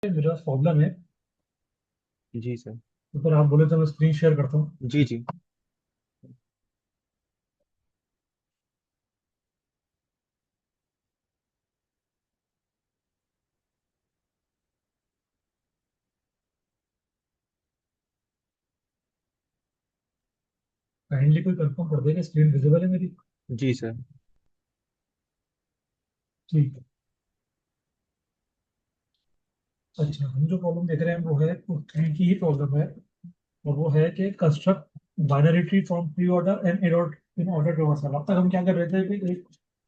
मेरा प्रॉब्लम है। जी सर। तो फिर आप बोले तो मैं स्क्रीन शेयर करता हूँ। जी जी। काइंडली कोई कंफर्म कर देगा स्क्रीन विजिबल है मेरी। जी सर। ठीक है। अच्छा, हम जो प्रॉब्लम देख रहे हैं वो है ट्री की ही प्रॉब्लम है। और वो है कि construct binary tree from pre order and in order reversal. अब तक हम क्या कर रहे थे कि एक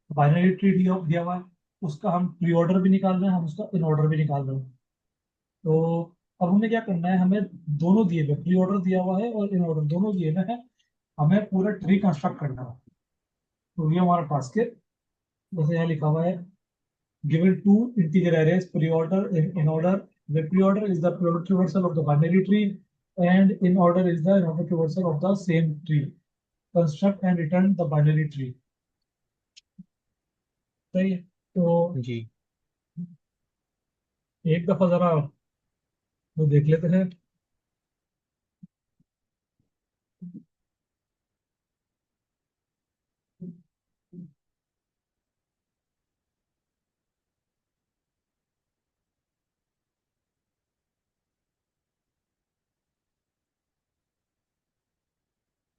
बाइनरी ट्री दिया दिया हुआ है, उसका हम प्री ऑर्डर भी निकाल रहे हैं, हम उसका इन ऑर्डर भी निकाल रहे हैं। तो अब हमें क्या करना है, हमें दोनों दिए हुए प्री ऑर्डर दिया हुआ है और इन ऑर्डर दोनों दिए हुए हैं। हमें पूरा ट्री कंस्ट्रक्ट करना है। तो ये हमारा टास्क है। जैसे यहाँ लिखा हुआ है, given two integer arrays pre-order in order. The pre-order is the product reversal of the binary tree, and in order is the product reversal of the same tree. Construct and return the binary tree. सही है। तो जी। एक दफा जरा वो देख लेते हैं।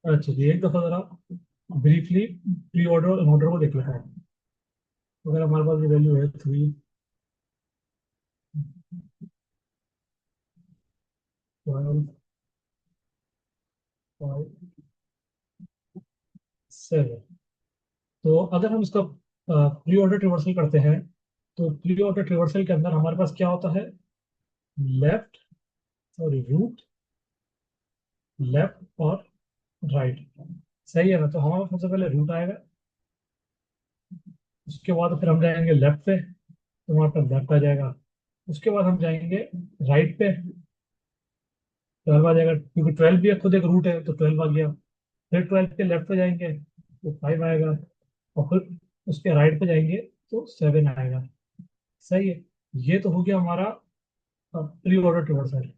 अच्छा जी, एक दफा जरा briefly pre order in order को देख लेते हैं। अगर हमारे पास ये वैल्यू है 3 5 7। तो अगर हम इसका प्री ऑर्डर रिवर्सल करते हैं, तो प्री ऑर्डर रिवर्सल के अंदर हमारे पास क्या होता है? लेफ्ट, सॉरी रूट, लेफ्ट और राइट। सही है ना? तो हमारा सबसे पहले रूट आएगा, उसके बाद फिर हम जाएंगे लेफ्ट पे, तो वहां पर लेफ्ट आ जाएगा। उसके बाद हम जाएंगे राइट पे, 12 आ जाएगा, क्योंकि 12 भी खुद एक रूट है, तो 12 आ गया। फिर 12 के लेफ्ट पे जाएंगे तो 5 आएगा, और फिर उसके राइट पे जाएंगे तो 7 आएगा। सही है। ये तो हो गया हमारा प्री ऑर्डर रिवर्सल।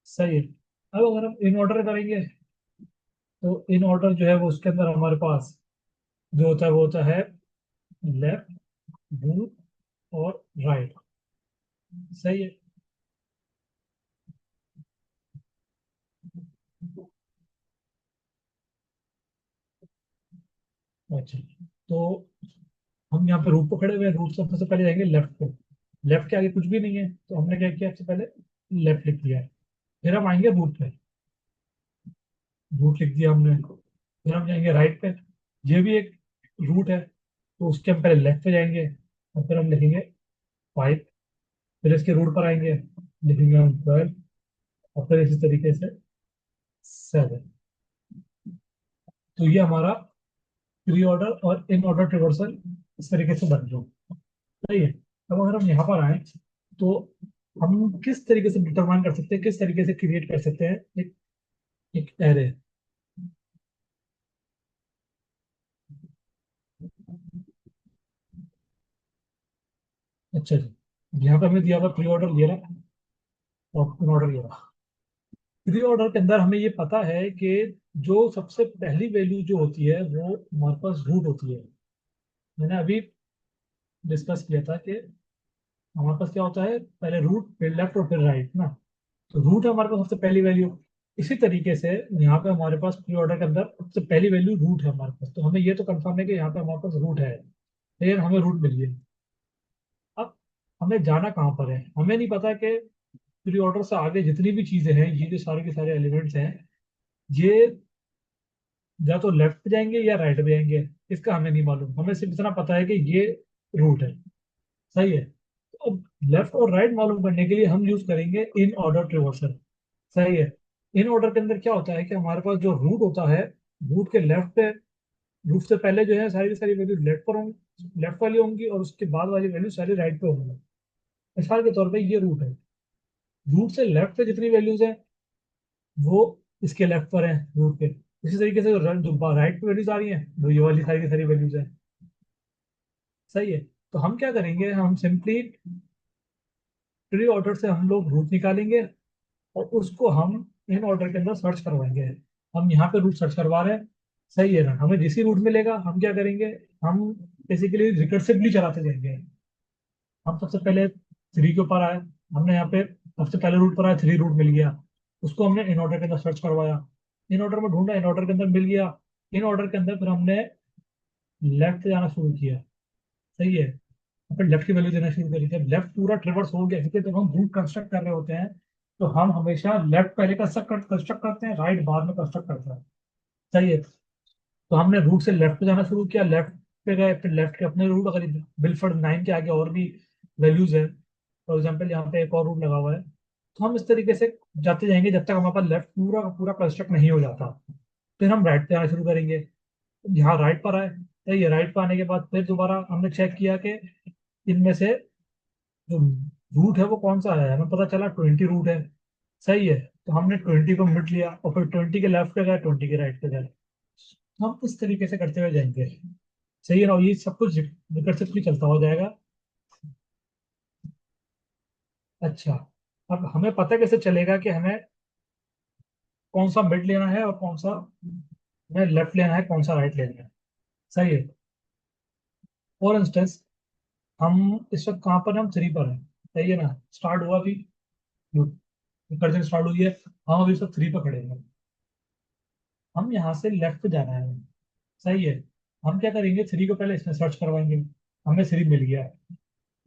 सही है। अब अगर हम इन ऑर्डर करेंगे, तो इन ऑर्डर जो है वो उसके अंदर हमारे पास जो होता है वो होता है लेफ्ट, रूट और राइट। सही है। अच्छा, तो हम यहाँ पे रूट पे खड़े हुए हैं, रूट से सबसे पहले जाएंगे लेफ्ट पे। लेफ्ट के आगे कुछ भी नहीं है, तो हमने क्या किया, सबसे पहले लेफ्ट लिख दिया है। फिर हम आएंगे रूट पे, रूट लिख दिया हमने। फिर हम जाएंगे राइट पे, ये भी एक रूट है, तो उसके हम पहले लेफ्ट पे जाएंगे, और फिर हम लिखेंगे 5। फिर इसके रूट पर आएंगे, लिखेंगे हम 12, और फिर इसी तरीके से 7। तो ये हमारा प्री ऑर्डर और इन ऑर्डर रिवर्सल इस तरीके से बन गया। सही है। अब अगर हम यहाँ पर आए, तो हम किस तरीके से डिटरमाइन कर सकते हैं, किस तरीके से क्रिएट कर सकते हैं एक एक एरे। अच्छा जी, यहाँ पे हमें दिया हुआ प्री ऑर्डर ये रहा और इन ऑर्डर ये रहा। प्री ऑर्डर के अंदर हमें ये पता है कि जो सबसे पहली वैल्यू जो होती है वो हमारे पास रूट होती है। मैंने अभी डिस्कस किया था कि हमारे पास क्या होता है, पहले रूट फिर लेफ्ट और फिर राइट ना। तो रूट है हमारे पास सबसे पहली वैल्यू। इसी तरीके से यहाँ पे हमारे पास प्री ऑर्डर के अंदर सबसे पहली वैल्यू रूट है हमारे पास, तो हमें ये तो कंफर्म है कि यहाँ पे हमारे पास रूट है। लेकिन हमें रूट मिल गया। अब हमें जाना कहाँ पर है, हमें नहीं पता कि प्री ऑर्डर से आगे जितनी भी चीजें हैं, ये जो सारे के सारे एलिमेंट्स हैं, ये या तो लेफ्ट पे जाएंगे या राइट पे जाएंगे। इसका हमें नहीं मालूम, हमें सिर्फ इतना पता है कि ये रूट है। सही है। तो अब लेफ्ट और राइट मालूम करने के लिए हम यूज करेंगे इन ऑर्डर रिवर्सल। सही है। इन ऑर्डर के अंदर क्या होता है कि हमारे पास जो रूट होता है, रूट के लेफ्ट पे, रूट से पहले जो है सारी की सारी वैल्यू लेफ्ट पर होंगी, लेफ्ट वाली होंगी, और उसके बाद वाली वैल्यू सारी राइट पे होंगी। मिसाल के तौर पे ये रूट है, रूट से लेफ्ट पे जितनी वैल्यूज हैं वो इसके लेफ्ट पर है रूट के। इसी तरीके से जो राइट पे वैल्यूज आ रही हैं वो ये वाली सारी की सारी वैल्यूज हैं। सही है। तो हम क्या करेंगे, हम सिंपली प्री ऑर्डर से हम लोग रूट निकालेंगे और उसको हम इन ऑर्डर के अंदर सर्च करवाएंगे। हम यहाँ पे रूट सर्च करवा रहे हैं, सही है ना, हमें जिस रूट मिलेगा हम क्या करेंगे, हम बेसिकली रिकर्सिवली चलाते जाएंगे। हम सबसे पहले थ्री के ऊपर आए, हमने यहाँ पे सबसे पहले रूट पर आया, थ्री रूट मिल गया, उसको हमने इन ऑर्डर के अंदर सर्च करवाया, इन ऑर्डर में ढूंढा, इन ऑर्डर के अंदर मिल गया, इन ऑर्डर के अंदर फिर हमने लेफ्ट जाना शुरू किया, सही है, फिर लेफ्ट की वैल्यू देना शुरू करी। जब लेफ्ट पूरा ट्रिवर्स हो गया, क्योंकि जब हम रूट कंस्ट्रक्ट कर रहे होते हैं तो हम हमेशा लेफ्ट पहले कंस्ट्रक्ट करते हैं, राइट बाद में कंस्ट्रक्ट करते हैं, सही है। तो हमने रूट से लेफ्ट पे जाना शुरू किया, लेफ्ट पे गए, फिर लेफ्ट के अपने रूट, अगर बिलफर्ड नाइन के आगे और भी वैल्यूज है, फॉर एग्जाम्पल यहाँ पे एक और रूट लगा हुआ है, तो हम इस तरीके से जाते जाएंगे जब तक हमारे पास लेफ्ट पूरा का पूरा कंस्ट्रक्ट नहीं हो जाता। फिर हम राइट पे आना शुरू करेंगे, यहाँ राइट पर आए, सही है, राइट पर आने के बाद फिर दोबारा हमने चेक किया कि इनमें से जो रूट है वो कौन सा है, हमें पता चला 20 रूट है, सही है। तो हमने 20 को मिट लिया और फिर 20 के लेफ्ट पे गए, 20 के राइट पे गए। हम इस तरीके से करते हुए जाएंगे, सही है ना, और ये सब कुछ रिकर्सिवली चलता हो जाएगा। अच्छा, अब हमें पता कैसे चलेगा कि हमें कौन सा मिड लेना है और कौन सा हमें लेफ्ट लेना है, कौन सा राइट लेना है, सही है। फॉर इंस्टेंस, हम इस वक्त कहाँ पर हैं? हम थ्री पर हैं, सही है ना, स्टार्ट हुआ अभी, रिकर्जन स्टार्ट हुई है, हम अभी इस वक्त थ्री पर खड़े हैं, हम यहाँ से लेफ्ट पे जाना है, सही है। हम क्या करेंगे, थ्री को पहले इसमें सर्च करवाएंगे, हमें थ्री मिल गया,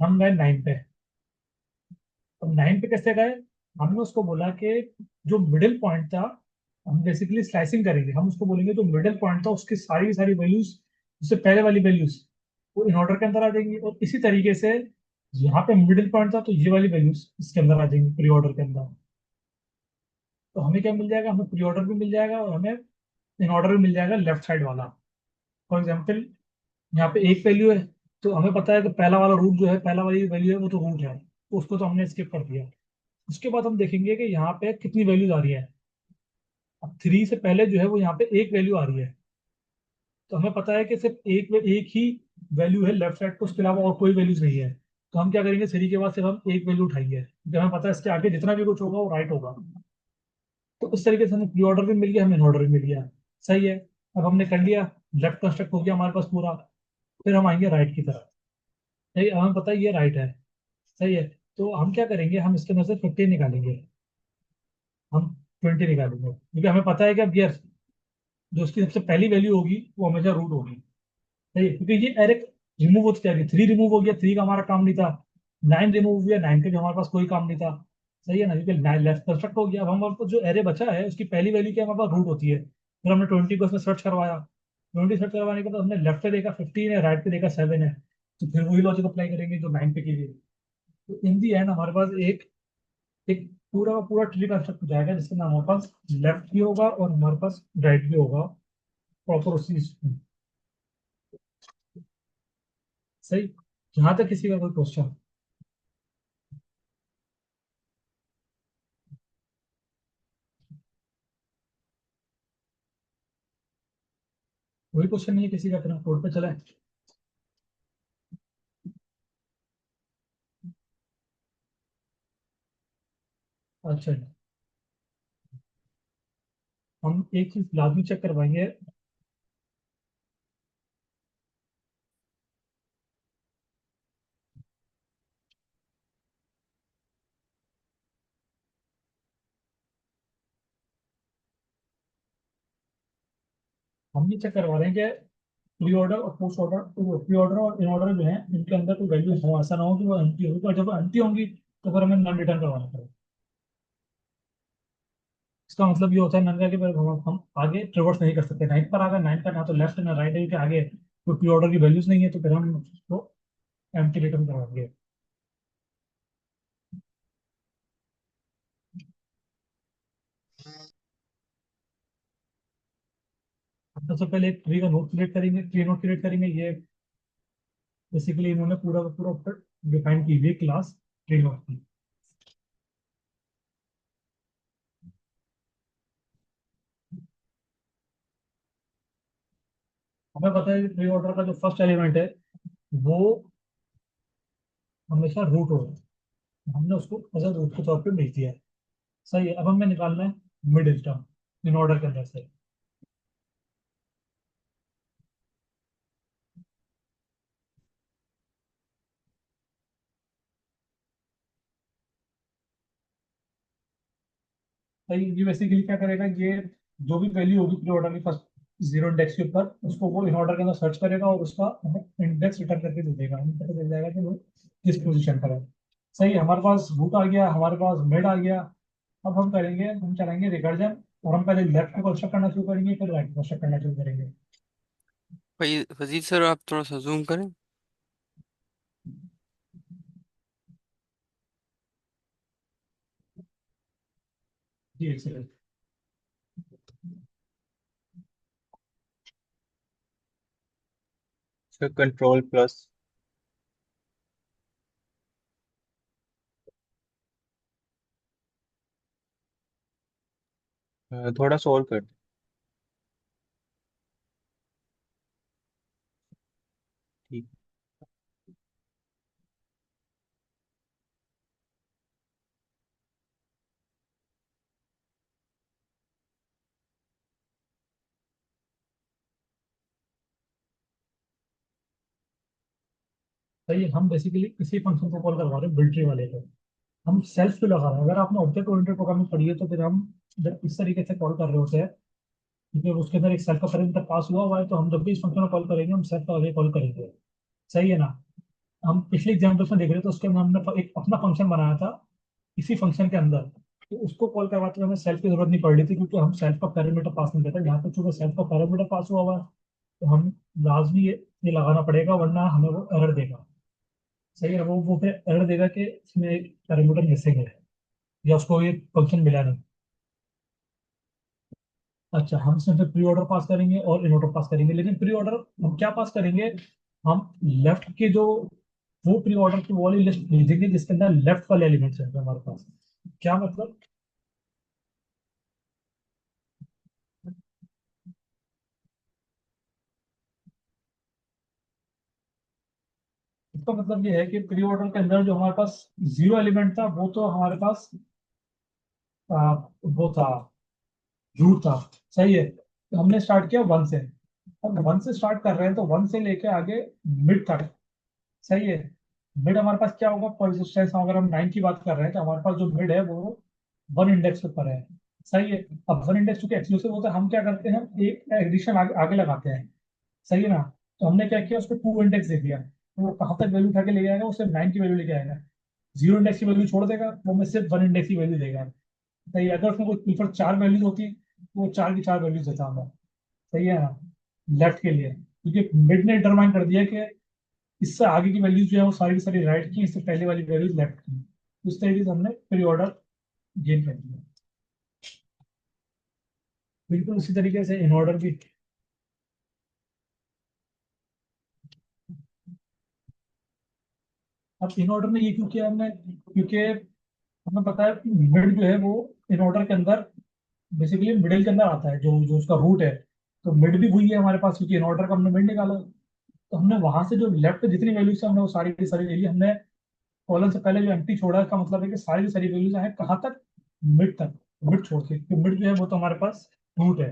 हम गए नाइन पे। अब नाइन पे कैसे गए, हमने उसको बोला कि जो मिडिल पॉइंट था, हम बेसिकली स्लाइसिंग करेंगे, हम उसको बोलेंगे जो मिडिल पॉइंट था उसकी सारी की सारी वैल्यूज, उससे पहले वाली वैल्यूज वो इन ऑर्डर के अंदर आ जाएंगी, और इसी तरीके से यहाँ पे मिडिल पॉइंट था तो ये वाली वैल्यूज इसके अंदर आ जाएंगी प्री ऑर्डर के अंदर। तो हमें क्या मिल जाएगा, हमें प्री ऑर्डर भी मिल जाएगा और हमें इन ऑर्डर भी मिल जाएगा लेफ्ट साइड वाला। फॉर एग्जाम्पल, यहाँ पे एक वैल्यू है, तो हमें पता है कि पहला वाला रूट जो है, पहला वाली वैल्यू है वो तो रूट है, तो उसको तो हमने स्किप कर दिया। उसके बाद हम देखेंगे कि यहाँ पे कितनी वैल्यूज आ रही है। अब थ्री से पहले जो है वो यहाँ पे एक वैल्यू आ रही है, तो हमें पता है कि सिर्फ एक ही वैल्यू है लेफ्ट साइड को, उसके अलावा और कोई वैल्यूज नहीं है। तो हम क्या करेंगे, थ्री के बाद सिर्फ हम एक वैल्यू उठाएंगे, क्योंकि हमें पता है इसके आगे जितना भी कुछ होगा वो राइट होगा। तो इस तरीके से हमें प्री ऑर्डर भी मिल गया, हमें इन ऑर्डर भी मिल गया, सही है। अब हमने कर लिया, लेफ्ट कंस्ट्रक्ट हो गया हमारे पास पूरा। फिर हम आएंगे राइट की तरफ, सही, अब हमें पता है ये राइट है, सही है। तो हम क्या करेंगे, हम इसके अंदर से 15 निकालेंगे, हम 20 निकालेंगे, क्योंकि हमें पता है कि अब ये जो उसकी सबसे पहली वैल्यू होगी वो हमेशा रूट होगी, सही है, क्योंकि ये एरे रिमूव होती जा रही है, थ्री रिमूव हो गया, थ्री का हमारा काम नहीं था, नाइन रिमूव हो गया, नाइन का भी हमारे पास कोई काम नहीं था, सही है ना, क्योंकि नाइन लेफ्ट कंस्ट्रक्ट हो गया। अब हमारे पास जो एरे बचा है उसकी पहली वैल्यू क्या, हमारे पास रूट होती है। फिर हमने 20 को उसमें सर्च करवाया, 20 सर्च करवाने के बाद हमने लेफ्ट पे देखा 15 है, राइट पे देखा 7 है, तो फिर वही लॉजिक अप्लाई करेंगे जो नाइन पे की गई। तो इन दी एंड हमारे पास एक एक पूरा का पूरा ट्री कंस्ट्रक्ट हो जाएगा, जिसके नाम हमारे पास लेफ्ट भी होगा और हमारे पास राइट भी होगा, प्रॉपर उसी सही। यहाँ तक किसी का कोई क्वेश्चन? कोई क्वेश्चन नहीं है किसी का, फिर हम कोड पे चले। अच्छा, हम एक चीज लाजमी चेक करवाएंगे। हम ये चेक करवा रहे हैं कि प्री ऑर्डर और पोस्ट ऑर्डर, प्री ऑर्डर और इन ऑर्डर जो है इनके अंदर कोई वैल्यू हो, ऐसा ना हो कि वो एम्प्टी होगी, और जब एम्प्टी होंगी तो फिर हमें नन रिटर्न करवाना पड़ेगा। इसका मतलब ये होता है नन का कि फिर हम आगे ट्रेवर्स नहीं कर सकते, नाइन पर आ गए, नाइन का ना तो लेफ्ट ना राइट है, क्योंकि आगे कोई प्री ऑर्डर की वैल्यूज नहीं है, तो फिर हम उसको एम्प्टी रिटर्न करवाएंगे। हम सबसे पहले एक ट्री का नोट क्रिएट करेंगे, ट्री नोट क्रिएट करेंगे, ये बेसिकली इन्होंने पूरा का पूरा ऊपर डिफाइन की हुई क्लास ट्री नोट की। हमें पता है कि प्री ऑर्डर का जो फर्स्ट एलिमेंट है वो हमेशा रूट होगा, हमने उसको एज अ रूट के तौर पे भेज दिया है। सही है, अब हमें निकालना है मिडिल टर्म इन ऑर्डर के अंदर से। सही, ये बेसिकली क्या करेगा, ये जो भी वैल्यू होगी प्री ऑर्डर की फर्स्ट जीरो इंडेक्स के ऊपर, उसको वो इन ऑर्डर के अंदर सर्च करेगा और उसका इंडेक्स रिटर्न करके दे देगा, हमें पता चल जाएगा कि वो किस पोजीशन पर है। सही है, हमारे पास रूट आ गया, हमारे पास मिड आ गया। अब हम चलाएंगे रिकर्जन, और हम पहले लेफ्ट को कंस्ट्रक्ट करना शुरू करेंगे, फिर राइट को कंस्ट्रक्ट करना शुरू करेंगे। भाई फजील सर, आप थोड़ा सा जूम करें। जी एक सेकंड। Sir control plus. थोड़ा सॉल्व कर दे। ठीक। सही है, हम बेसिकली इसी फंक्शन को कॉल करवा रहे हैं बिल्ट्री वाले को। हम सेल्फ पे लगा रहे हैं, अगर आपने ऑब्जेक्ट ओरिएंटेड प्रोग्रामिंग पढ़ी है तो फिर हम जब इस तरीके से कॉल कर रहे होते हैं, क्योंकि उसके अंदर एक सेल्फ का पैरामीटर पास हुआ हुआ है, तो हम जब भी इस फंक्शन को कॉल करेंगे हम सेल्फ का आगे कॉल करेंगे। सही है ना। हम पिछले एग्जाम्पल्स में देख रहे थे, उसके अंदर हमने एक अपना फंक्शन बनाया था इसी फंक्शन के अंदर, तो उसको कॉल करवाते हुए हमें सेल्फ की जरूरत नहीं पड़ रही थी, क्योंकि हम सेल्फ का पैरामीटर पास नहीं करते। यहाँ पे चूंकि सेल्फ का पैरामीटर पास हुआ हुआ है, तो हम लाजमी ये लगाना पड़ेगा, वरना हमें वो एरर देगा। सही है, वो फिर एरर देगा कि इसमें एक पैरामीटर मिसिंग है, या उसको ये फंक्शन मिला नहीं। अच्छा, हम इसमें फिर प्री ऑर्डर पास करेंगे और इन ऑर्डर पास करेंगे, लेकिन प्री ऑर्डर हम क्या पास करेंगे, हम लेफ्ट के जो वो प्री ऑर्डर की वो वाली लिस्ट भेजेंगे जिसके अंदर लेफ्ट वाले एलिमेंट्स हैं हमारे पास। क्या मतलब, इसका मतलब ये है कि प्री ऑर्डर के अंदर जो हमारे पास जीरो एलिमेंट था, वो तो हमारे पास वो था, रूट था। सही है, तो हमने स्टार्ट किया वन से। अब वन से स्टार्ट कर रहे हैं तो वन से लेके आगे मिड तक। सही है, मिड हमारे पास क्या होगा, परसिस्टेंस अगर हम 9 की बात कर रहे हैं तो हमारे पास जो मिड है वो वन इंडेक्स के ऊपर है। सही है, अब वन इंडेक्स चूंकि एक्सक्लूसिव होता है, हम क्या करते हैं, एक एडिशन आगे लगाते हैं। सही है ना। तो हमने क्या किया, उसको टू इंडेक्स दे दिया, तो वो कहाँ तक वैल्यू उठा के ले जाएगा, वो सिर्फ 9 की वैल्यू लेके आएगा। जीरो इंडेक्स की वैल्यू छोड़ देगा, वो हमें सिर्फ वन इंडेक्स की वैल्यू देगा। सही है, अगर उसमें कोई ऊपर चार वैल्यूज होती तो वो चार की चार वैल्यूज देता हमें। सही है ना, लेफ्ट के लिए, क्योंकि मिड ने डिटरमाइन कर दिया कि इससे आगे की वैल्यूज जो है वो सारी की सारी राइट की, इससे पहले वाली वैल्यूज लेफ्ट की। उस तरीके से हमने प्री ऑर्डर गेन कर दिया। बिल्कुल उसी तरीके से इन ऑर्डर भी। अब इन ऑर्डर में ये क्यों किया हमने, क्योंकि हमें पता है मिड जो है वो इन ऑर्डर के अंदर बेसिकली मिडिल के अंदर आता है, जो जो उसका रूट है। तो मिड भी वही है हमारे पास, क्योंकि इन ऑर्डर का हमने मिड निकाला। तो हमने वहां से जो लेफ्ट जितनी वैल्यूज है हमने वो सारी की सारी ले ली हमने। कॉलन से पहले जो एम्प्टी छोड़ा, का मतलब है कि सारी की सारी वैल्यूज है कहाँ तक, मिड तक। मिड छोड़ के, क्योंकि मिड जो है वो तो हमारे पास रूट है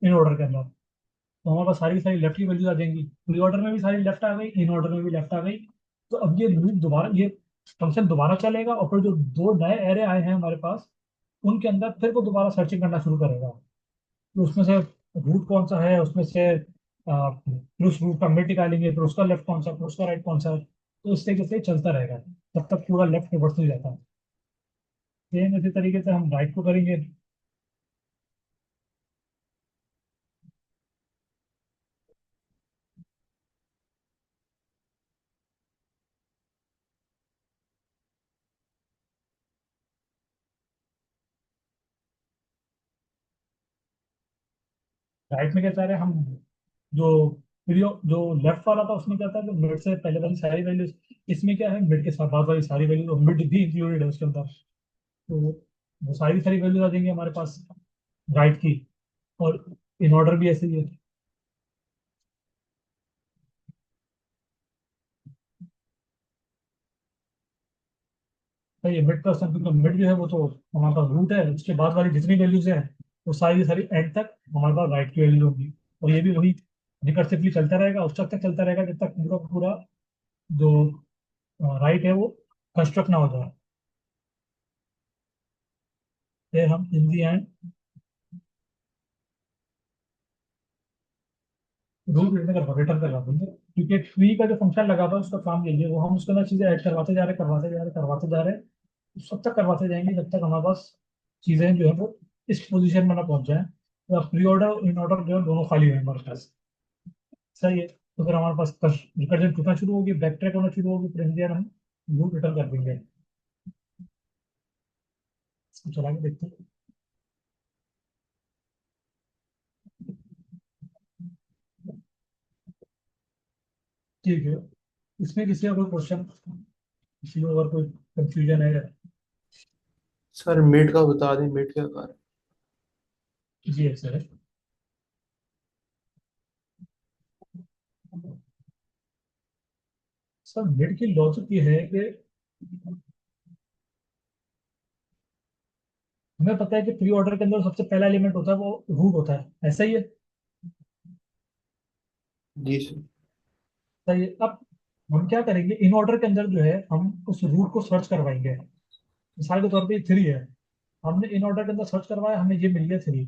इन ऑर्डर के अंदर। तो हमारे पास सारी की सारी लेफ्ट की वैल्यूज आ जाएंगी, प्री ऑर्डर में भी सारी लेफ्ट आ गई, इन ऑर्डर में भी लेफ्ट आ गई। तो अब ये लूप दोबारा, ये फंक्शन दोबारा चलेगा, और फिर जो दो नए एरे आए हैं हमारे पास, उनके अंदर फिर वो दोबारा सर्चिंग करना शुरू करेगा। तो उसमें से रूट कौन सा है, उसमें से फिर उस रूट का मिड निकालेंगे, फिर उसका लेफ्ट कौन सा, फिर उसका राइट कौन सा है। तो इस तरीके से चलता रहेगा तब तक पूरा लेफ्ट रिवर्स नहीं जाता। सेम इसी तरीके से हम राइट को करेंगे। राइट में क्या चाह रहे हैं हम, जो जो लेफ्ट वाला था उसमें क्या था कि मिड से पहले वाली सारी वैल्यूज, इसमें क्या है मिड के साथ बाद वाली सारी वैल्यूज, और मिड भी इंक्लूडेड है उसके अंदर। तो वो सारी सारी वैल्यूज आ जाएंगी हमारे पास राइट की। और इन ऑर्डर भी ऐसे ही है। तो ये मिड का क्योंकि मिड जो है वो तो हमारे पास रूट है, उसके बाद वाली जितनी वैल्यूज है वो सारी की सारी एंड तक हमारे पास राइट की वैल्यू होगी। और ये भी वही रिकर्सिवली चलता रहेगा, उस तक चलता रहेगा जब तक पूरा पूरा जो राइट है वो कंस्ट्रक्ट ना हो जाए। फिर हम इन दी एंड रूट रिटर्न करवा देंगे, क्योंकि ट्री का जो फंक्शन लगा था उसका काम यही है, वो हम उसके अंदर चीजें ऐड करवाते जा रहे करवाते जा रहे करवाते जा रहे, सब तक करवाते जाएंगे जब तक हमारे पास चीजें जो है वो इस पोजीशन में ना पहुंच जाए। तो प्री ऑर्डर इन ऑर्डर जो है दोनों खाली है हमारे पास। सही है, तो फिर हमारे पास रिकर्जन टूटना शुरू होगी, बैक ट्रैक होना शुरू होगी, फिर इंडियन हम लूप रिटर्न कर देंगे। इसको चला के देखते हैं। ठीक है, इसमें किसी का कोई क्वेश्चन, किसी को अगर कोई कंफ्यूजन है? सर मिड का बता दें, मिड क्या कर। जी है सर। सर मिड की लॉजिक ये है कि हमें पता है कि प्री ऑर्डर के अंदर सबसे पहला एलिमेंट होता है वो रूट होता है, ऐसा ही है। जी सर। सही है। अब हम क्या करेंगे, इन ऑर्डर के अंदर जो है हम उस रूट को सर्च करवाएंगे। मिसाल के तौर पे 3 है, हमने इन ऑर्डर के अंदर सर्च करवाया, हमें ये मिल गया 3।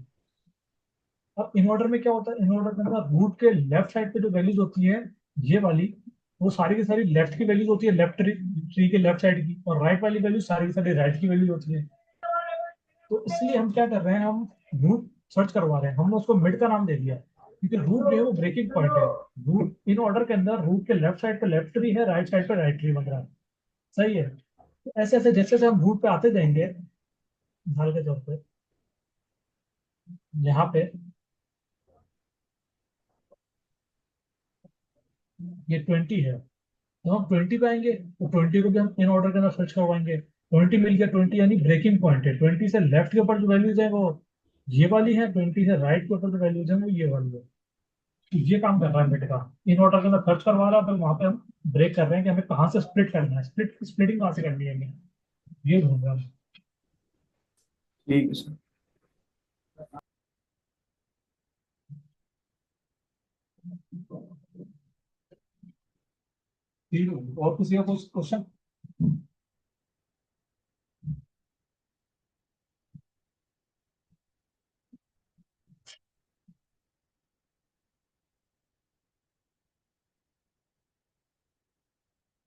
अब इन ऑर्डर में क्या होता है, इन ऑर्डर के अंदर रूट के लेफ्ट साइड पे जो वैल्यूज होती है ये वाली, वो सारी की सारी लेफ्ट की वैल्यूज होती है, लेफ्ट ट्री के लेफ्ट साइड की, और राइट वाली वैल्यू सारी की सारी राइट की वैल्यूज होती है। तो इसलिए हम क्या कर रहे हैं, हम रूट सर्च करवा रहे हैं, हमने उसको मिड का नाम दे दिया, क्योंकि रूट जो है वो ब्रेकिंग पॉइंट है। रूट इन ऑर्डर के अंदर रूट के लेफ्ट साइड पे लेफ्ट ट्री है, राइट साइड पे राइट ट्री बन रहा है। सही है। तो ऐसे ऐसे जैसे जैसे हम रूट पे आते जाएंगे, मिसाल के तौर पे यहाँ पे ये 20 है, तो हम 20 पे आएंगे, तो 20 को भी हम इन ऑर्डर के अंदर सर्च करवाएंगे। 20 मिल गया, 20 यानी ब्रेकिंग पॉइंट है। 20 से लेफ्ट के ऊपर जो वैल्यूज है वो ये वाली है, 20 से राइट के ऊपर जो वैल्यूज है वो ये वाली है। तो ये काम कर रहा है बेटे का, इन ऑर्डर के अंदर सर्च करवा रहा है, फिर वहां पे हम ब्रेक कर रहे हैं कि हमें कहाँ से स्प्लिट करना है, स्प्लिटिंग कहाँ से करनी है हमें, ये ढूंढ रहा है। ठीक है सर। ठीक है, और किसी का कुछ क्वेश्चन?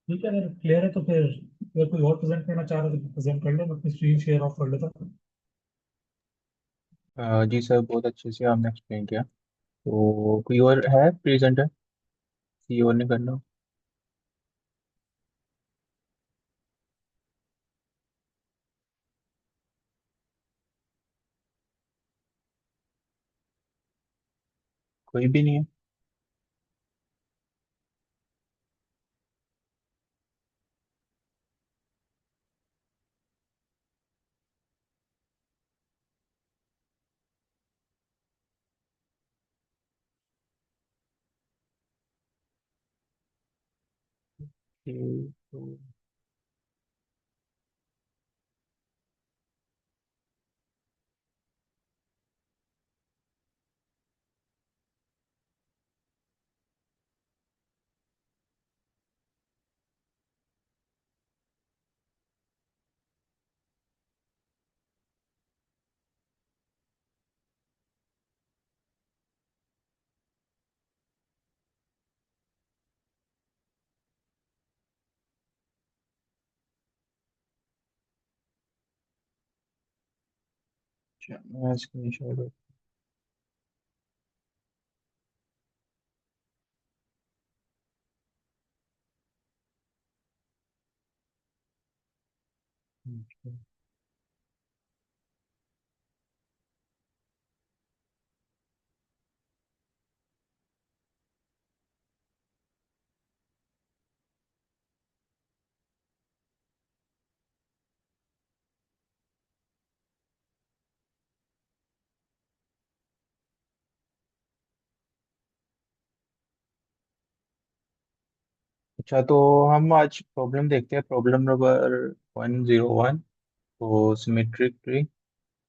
ठीक है, अगर क्लियर है तो फिर अगर कोई और प्रेजेंट करना चाह रहा है तो प्रेजेंट कर ले, मैं अपनी स्क्रीन शेयर ऑफ कर लेता हूँ। जी सर, बहुत अच्छे से आपने एक्सप्लेन किया। तो कोई और है प्रेजेंटर, किसी और ने करना? कोई भी नहीं है? तो अच्छा, मैं स्क्रीन शॉट। अच्छा, तो हम आज प्रॉब्लम देखते हैं, प्रॉब्लम नंबर 101। तो सिमेट्रिक ट्री।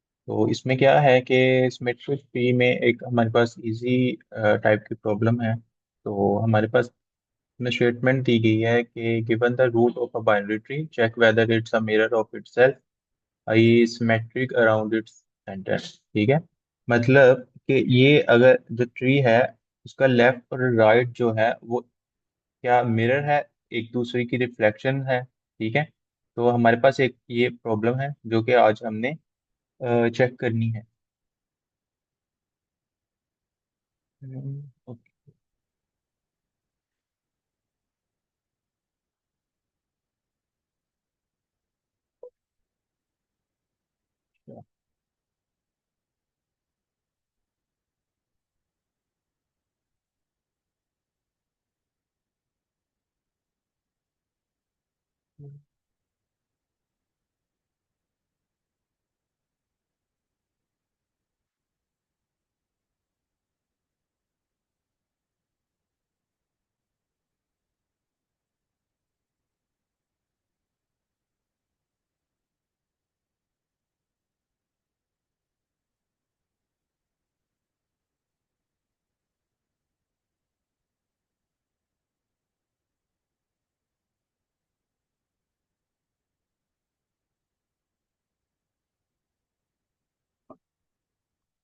तो इसमें क्या है कि सिमेट्रिक ट्री में एक हमारे पास इजी टाइप की प्रॉब्लम है। तो हमारे पास में स्टेटमेंट दी गई है कि given the root of a binary tree check whether it's a mirror of itself I symmetric around its center. ठीक है। मतलब कि ये अगर जो ट्री है उसका लेफ्ट और राइट जो है वो क्या मिरर है, एक दूसरे की रिफ्लेक्शन है। ठीक है। तो हमारे पास एक ये प्रॉब्लम है जो कि आज हमने चेक करनी है। ओके।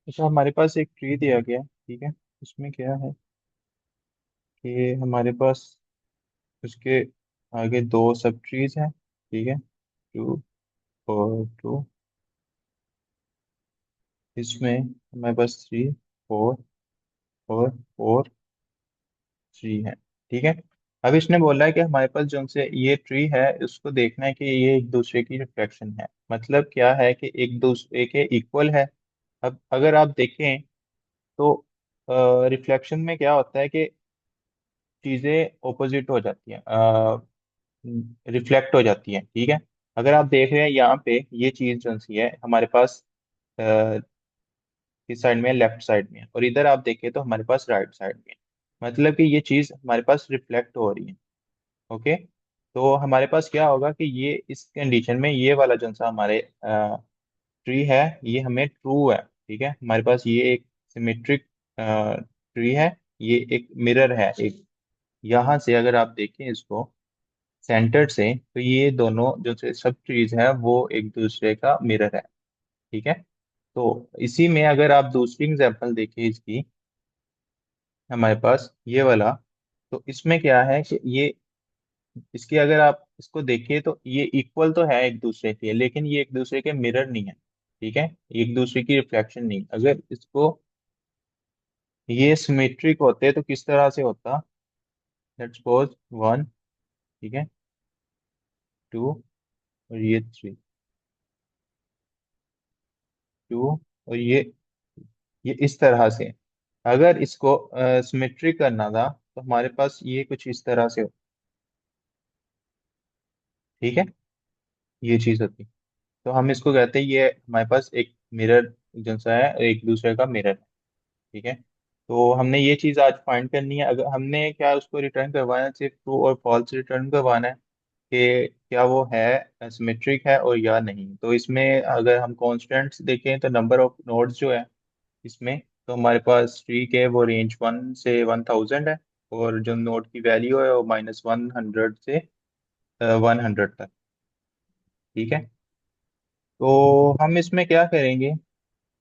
अच्छा, हमारे पास एक ट्री दिया गया है, ठीक है। उसमें क्या है कि हमारे पास उसके आगे दो सब ट्रीज हैं, ठीक है। टू और टू। इसमें हमारे पास थ्री, फोर और फोर, थ्री है। ठीक है। अब इसने बोला है कि हमारे पास जो से ये ट्री है उसको देखना है कि ये एक दूसरे की रिफ्लेक्शन है। मतलब क्या है कि एक दूसरे के इक्वल है। अब अगर आप देखें तो रिफ्लेक्शन में क्या होता है कि चीजें ऑपोजिट हो जाती हैं, रिफ्लेक्ट हो जाती हैं। ठीक है। अगर आप देख रहे हैं यहाँ पे ये चीज जो सी है हमारे पास इस साइड में, लेफ्ट साइड में है, और इधर आप देखें तो हमारे पास राइट साइड में है। मतलब कि ये चीज हमारे पास रिफ्लेक्ट हो रही है। ओके। तो हमारे पास क्या होगा कि ये इस कंडीशन में ये वाला जो सा हमारे ट्री है ये हमें ट्रू है। ठीक है। हमारे पास ये एक सिमेट्रिक ट्री है, ये एक मिरर है एक। यहाँ से अगर आप देखें इसको सेंटर से तो ये दोनों जो से सब ट्रीज हैं वो एक दूसरे का मिरर है। ठीक है। तो इसी में अगर आप दूसरी एग्जांपल देखें इसकी, हमारे पास ये वाला, तो इसमें क्या है कि ये इसकी अगर आप इसको देखिए तो ये इक्वल तो है एक दूसरे के, लेकिन ये एक दूसरे के मिरर नहीं है। ठीक है। एक दूसरे की रिफ्लेक्शन नहीं। अगर इसको ये सिमेट्रिक होते तो किस तरह से होता। लेट्स सपोज वन, ठीक है, टू और ये थ्री, टू और ये इस तरह से। अगर इसको सिमेट्रिक करना था तो हमारे पास ये कुछ इस तरह से हो। ठीक है। ये चीज होती। तो हम इसको कहते हैं ये हमारे पास एक मिरर जैसा है, एक दूसरे का मिरर है। ठीक है। तो हमने ये चीज आज फाइंड करनी है। अगर हमने क्या उसको रिटर्न करवाना है, सिर्फ ट्रू और फॉल्स रिटर्न करवाना है कि क्या वो है सिमेट्रिक है और या नहीं। तो इसमें अगर हम कॉन्स्टेंट्स देखें तो नंबर ऑफ नोड्स जो है इसमें, तो हमारे पास ट्री के वो रेंज 1 से 1000 है, और जो नोड की वैल्यू है वो -100 से 100 तक। ठीक है। तो हम इसमें क्या करेंगे,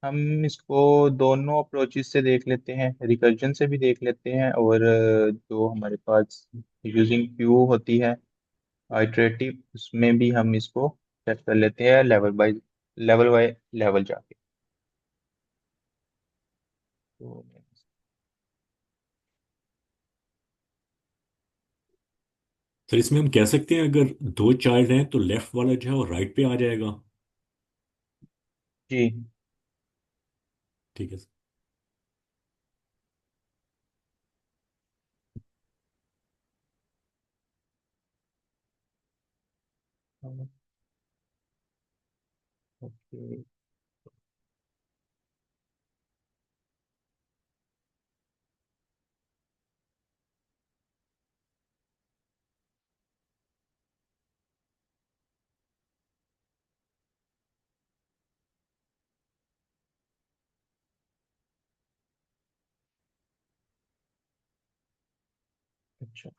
हम इसको दोनों अप्रोचेस से देख लेते हैं, रिकर्जन से भी देख लेते हैं, और जो हमारे पास यूजिंग क्यू होती है आइटरेटिव, उसमें भी हम इसको चेक कर लेते हैं बाय लेवल जाके। तो सर इसमें हम कह सकते हैं अगर दो चाइल्ड हैं तो लेफ्ट वाला जो है वो राइट पे आ जाएगा। जी। ठीक है सर। ओके। अच्छा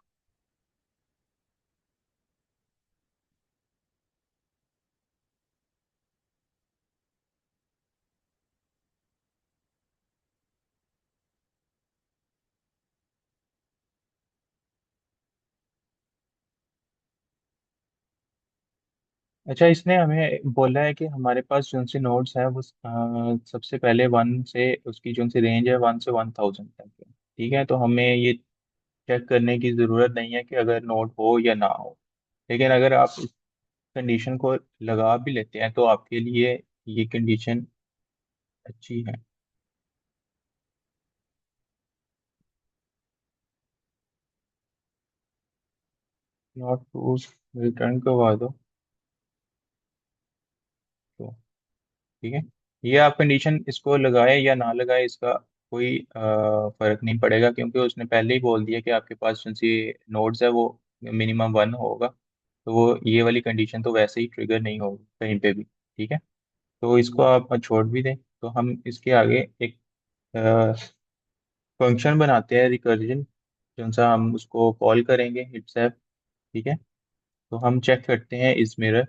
अच्छा, इसने हमें बोला है कि हमारे पास जो से नोड्स है वो सबसे पहले वन से उसकी जो सी रेंज है 1 से 1000 तक है। ठीक है, तो हमें ये चेक करने की ज़रूरत नहीं है कि अगर नोड हो या ना हो। लेकिन अगर आप इस कंडीशन को लगा भी लेते हैं तो आपके लिए ये कंडीशन अच्छी है। नॉट टू रिटर्न करवा दो तो ठीक है। ये आप कंडीशन इसको लगाए या ना लगाए इसका कोई फर्क नहीं पड़ेगा, क्योंकि उसने पहले ही बोल दिया कि आपके पास जो सी नोड्स है वो मिनिमम 1 होगा। तो वो ये वाली कंडीशन तो वैसे ही ट्रिगर नहीं होगी कहीं पे भी। ठीक है, तो इसको आप छोड़ भी दें। तो हम इसके आगे एक फंक्शन बनाते हैं रिकर्जन, जो सा हम उसको कॉल करेंगे इटसेल्फ। ठीक है, तो हम चेक करते हैं इस मिरर।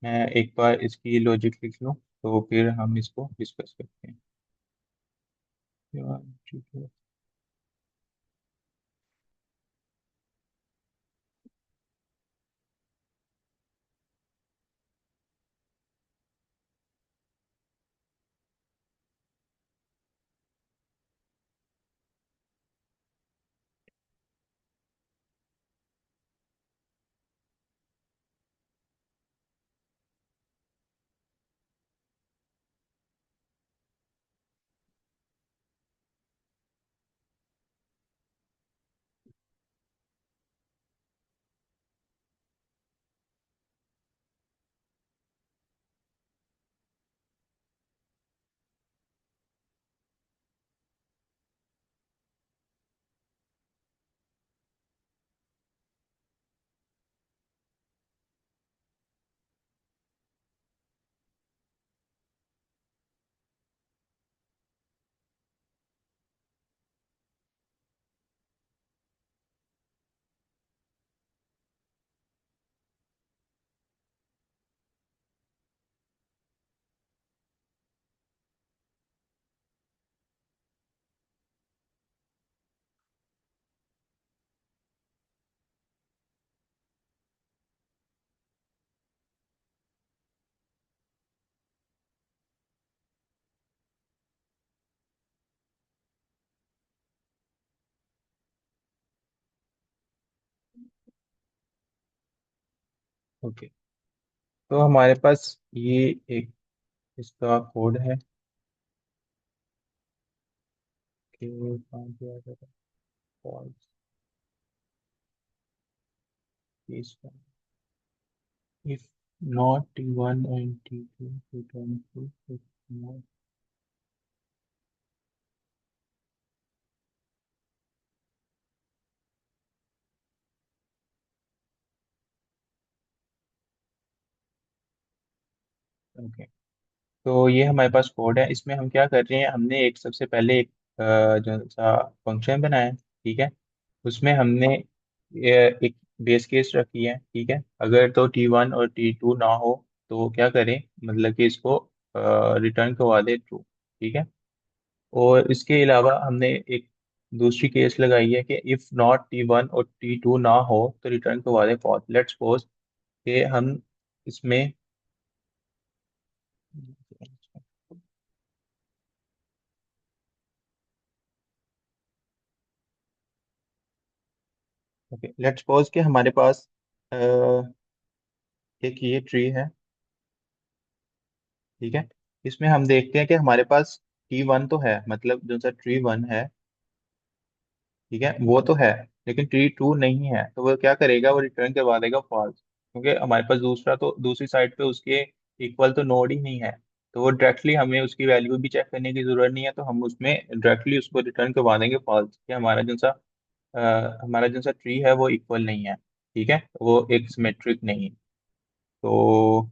मैं एक बार इसकी लॉजिक लिख लूँ तो फिर हम इसको डिस्कस करते हैं। ठीक है। ओके, तो हमारे पास ये एक इसका कोड है कि कहाँ पे आ जाएगा, false, is if not T1 and T2 return true, if not। Okay, तो ये हमारे पास कोड है। इसमें हम क्या कर रहे हैं, हमने एक सबसे पहले एक जो सा फंक्शन बनाया है। ठीक है, उसमें हमने एक बेस केस रखी है। ठीक है, अगर तो T1 और T2 ना हो तो क्या करें, मतलब कि इसको रिटर्न करवा दे ट्रू। ठीक है, और इसके अलावा हमने एक दूसरी केस लगाई है कि इफ नॉट T1 और T2 ना हो तो रिटर्न करवा दे फॉल्स। लेट्स सपोज कि हम इसमें ओके, लेट्स सपोज कि हमारे पास अ, एक ये ट्री है। ठीक है, इसमें हम देखते हैं कि हमारे पास T1 तो है, मतलब जो सा ट्री वन है। ठीक है, वो तो है, लेकिन T2 नहीं है। तो वो क्या करेगा, वो रिटर्न करवा देगा फॉल्स, क्योंकि हमारे पास दूसरा तो दूसरी साइड पे उसके इक्वल तो नोड ही नहीं है। तो वो डायरेक्टली हमें उसकी वैल्यू भी चेक करने की जरूरत नहीं है, तो हम उसमें डायरेक्टली उसको रिटर्न करवा देंगे फॉल्स कि हमारा जो सा ट्री है वो इक्वल नहीं है। ठीक है, वो एक सिमेट्रिक नहीं है। तो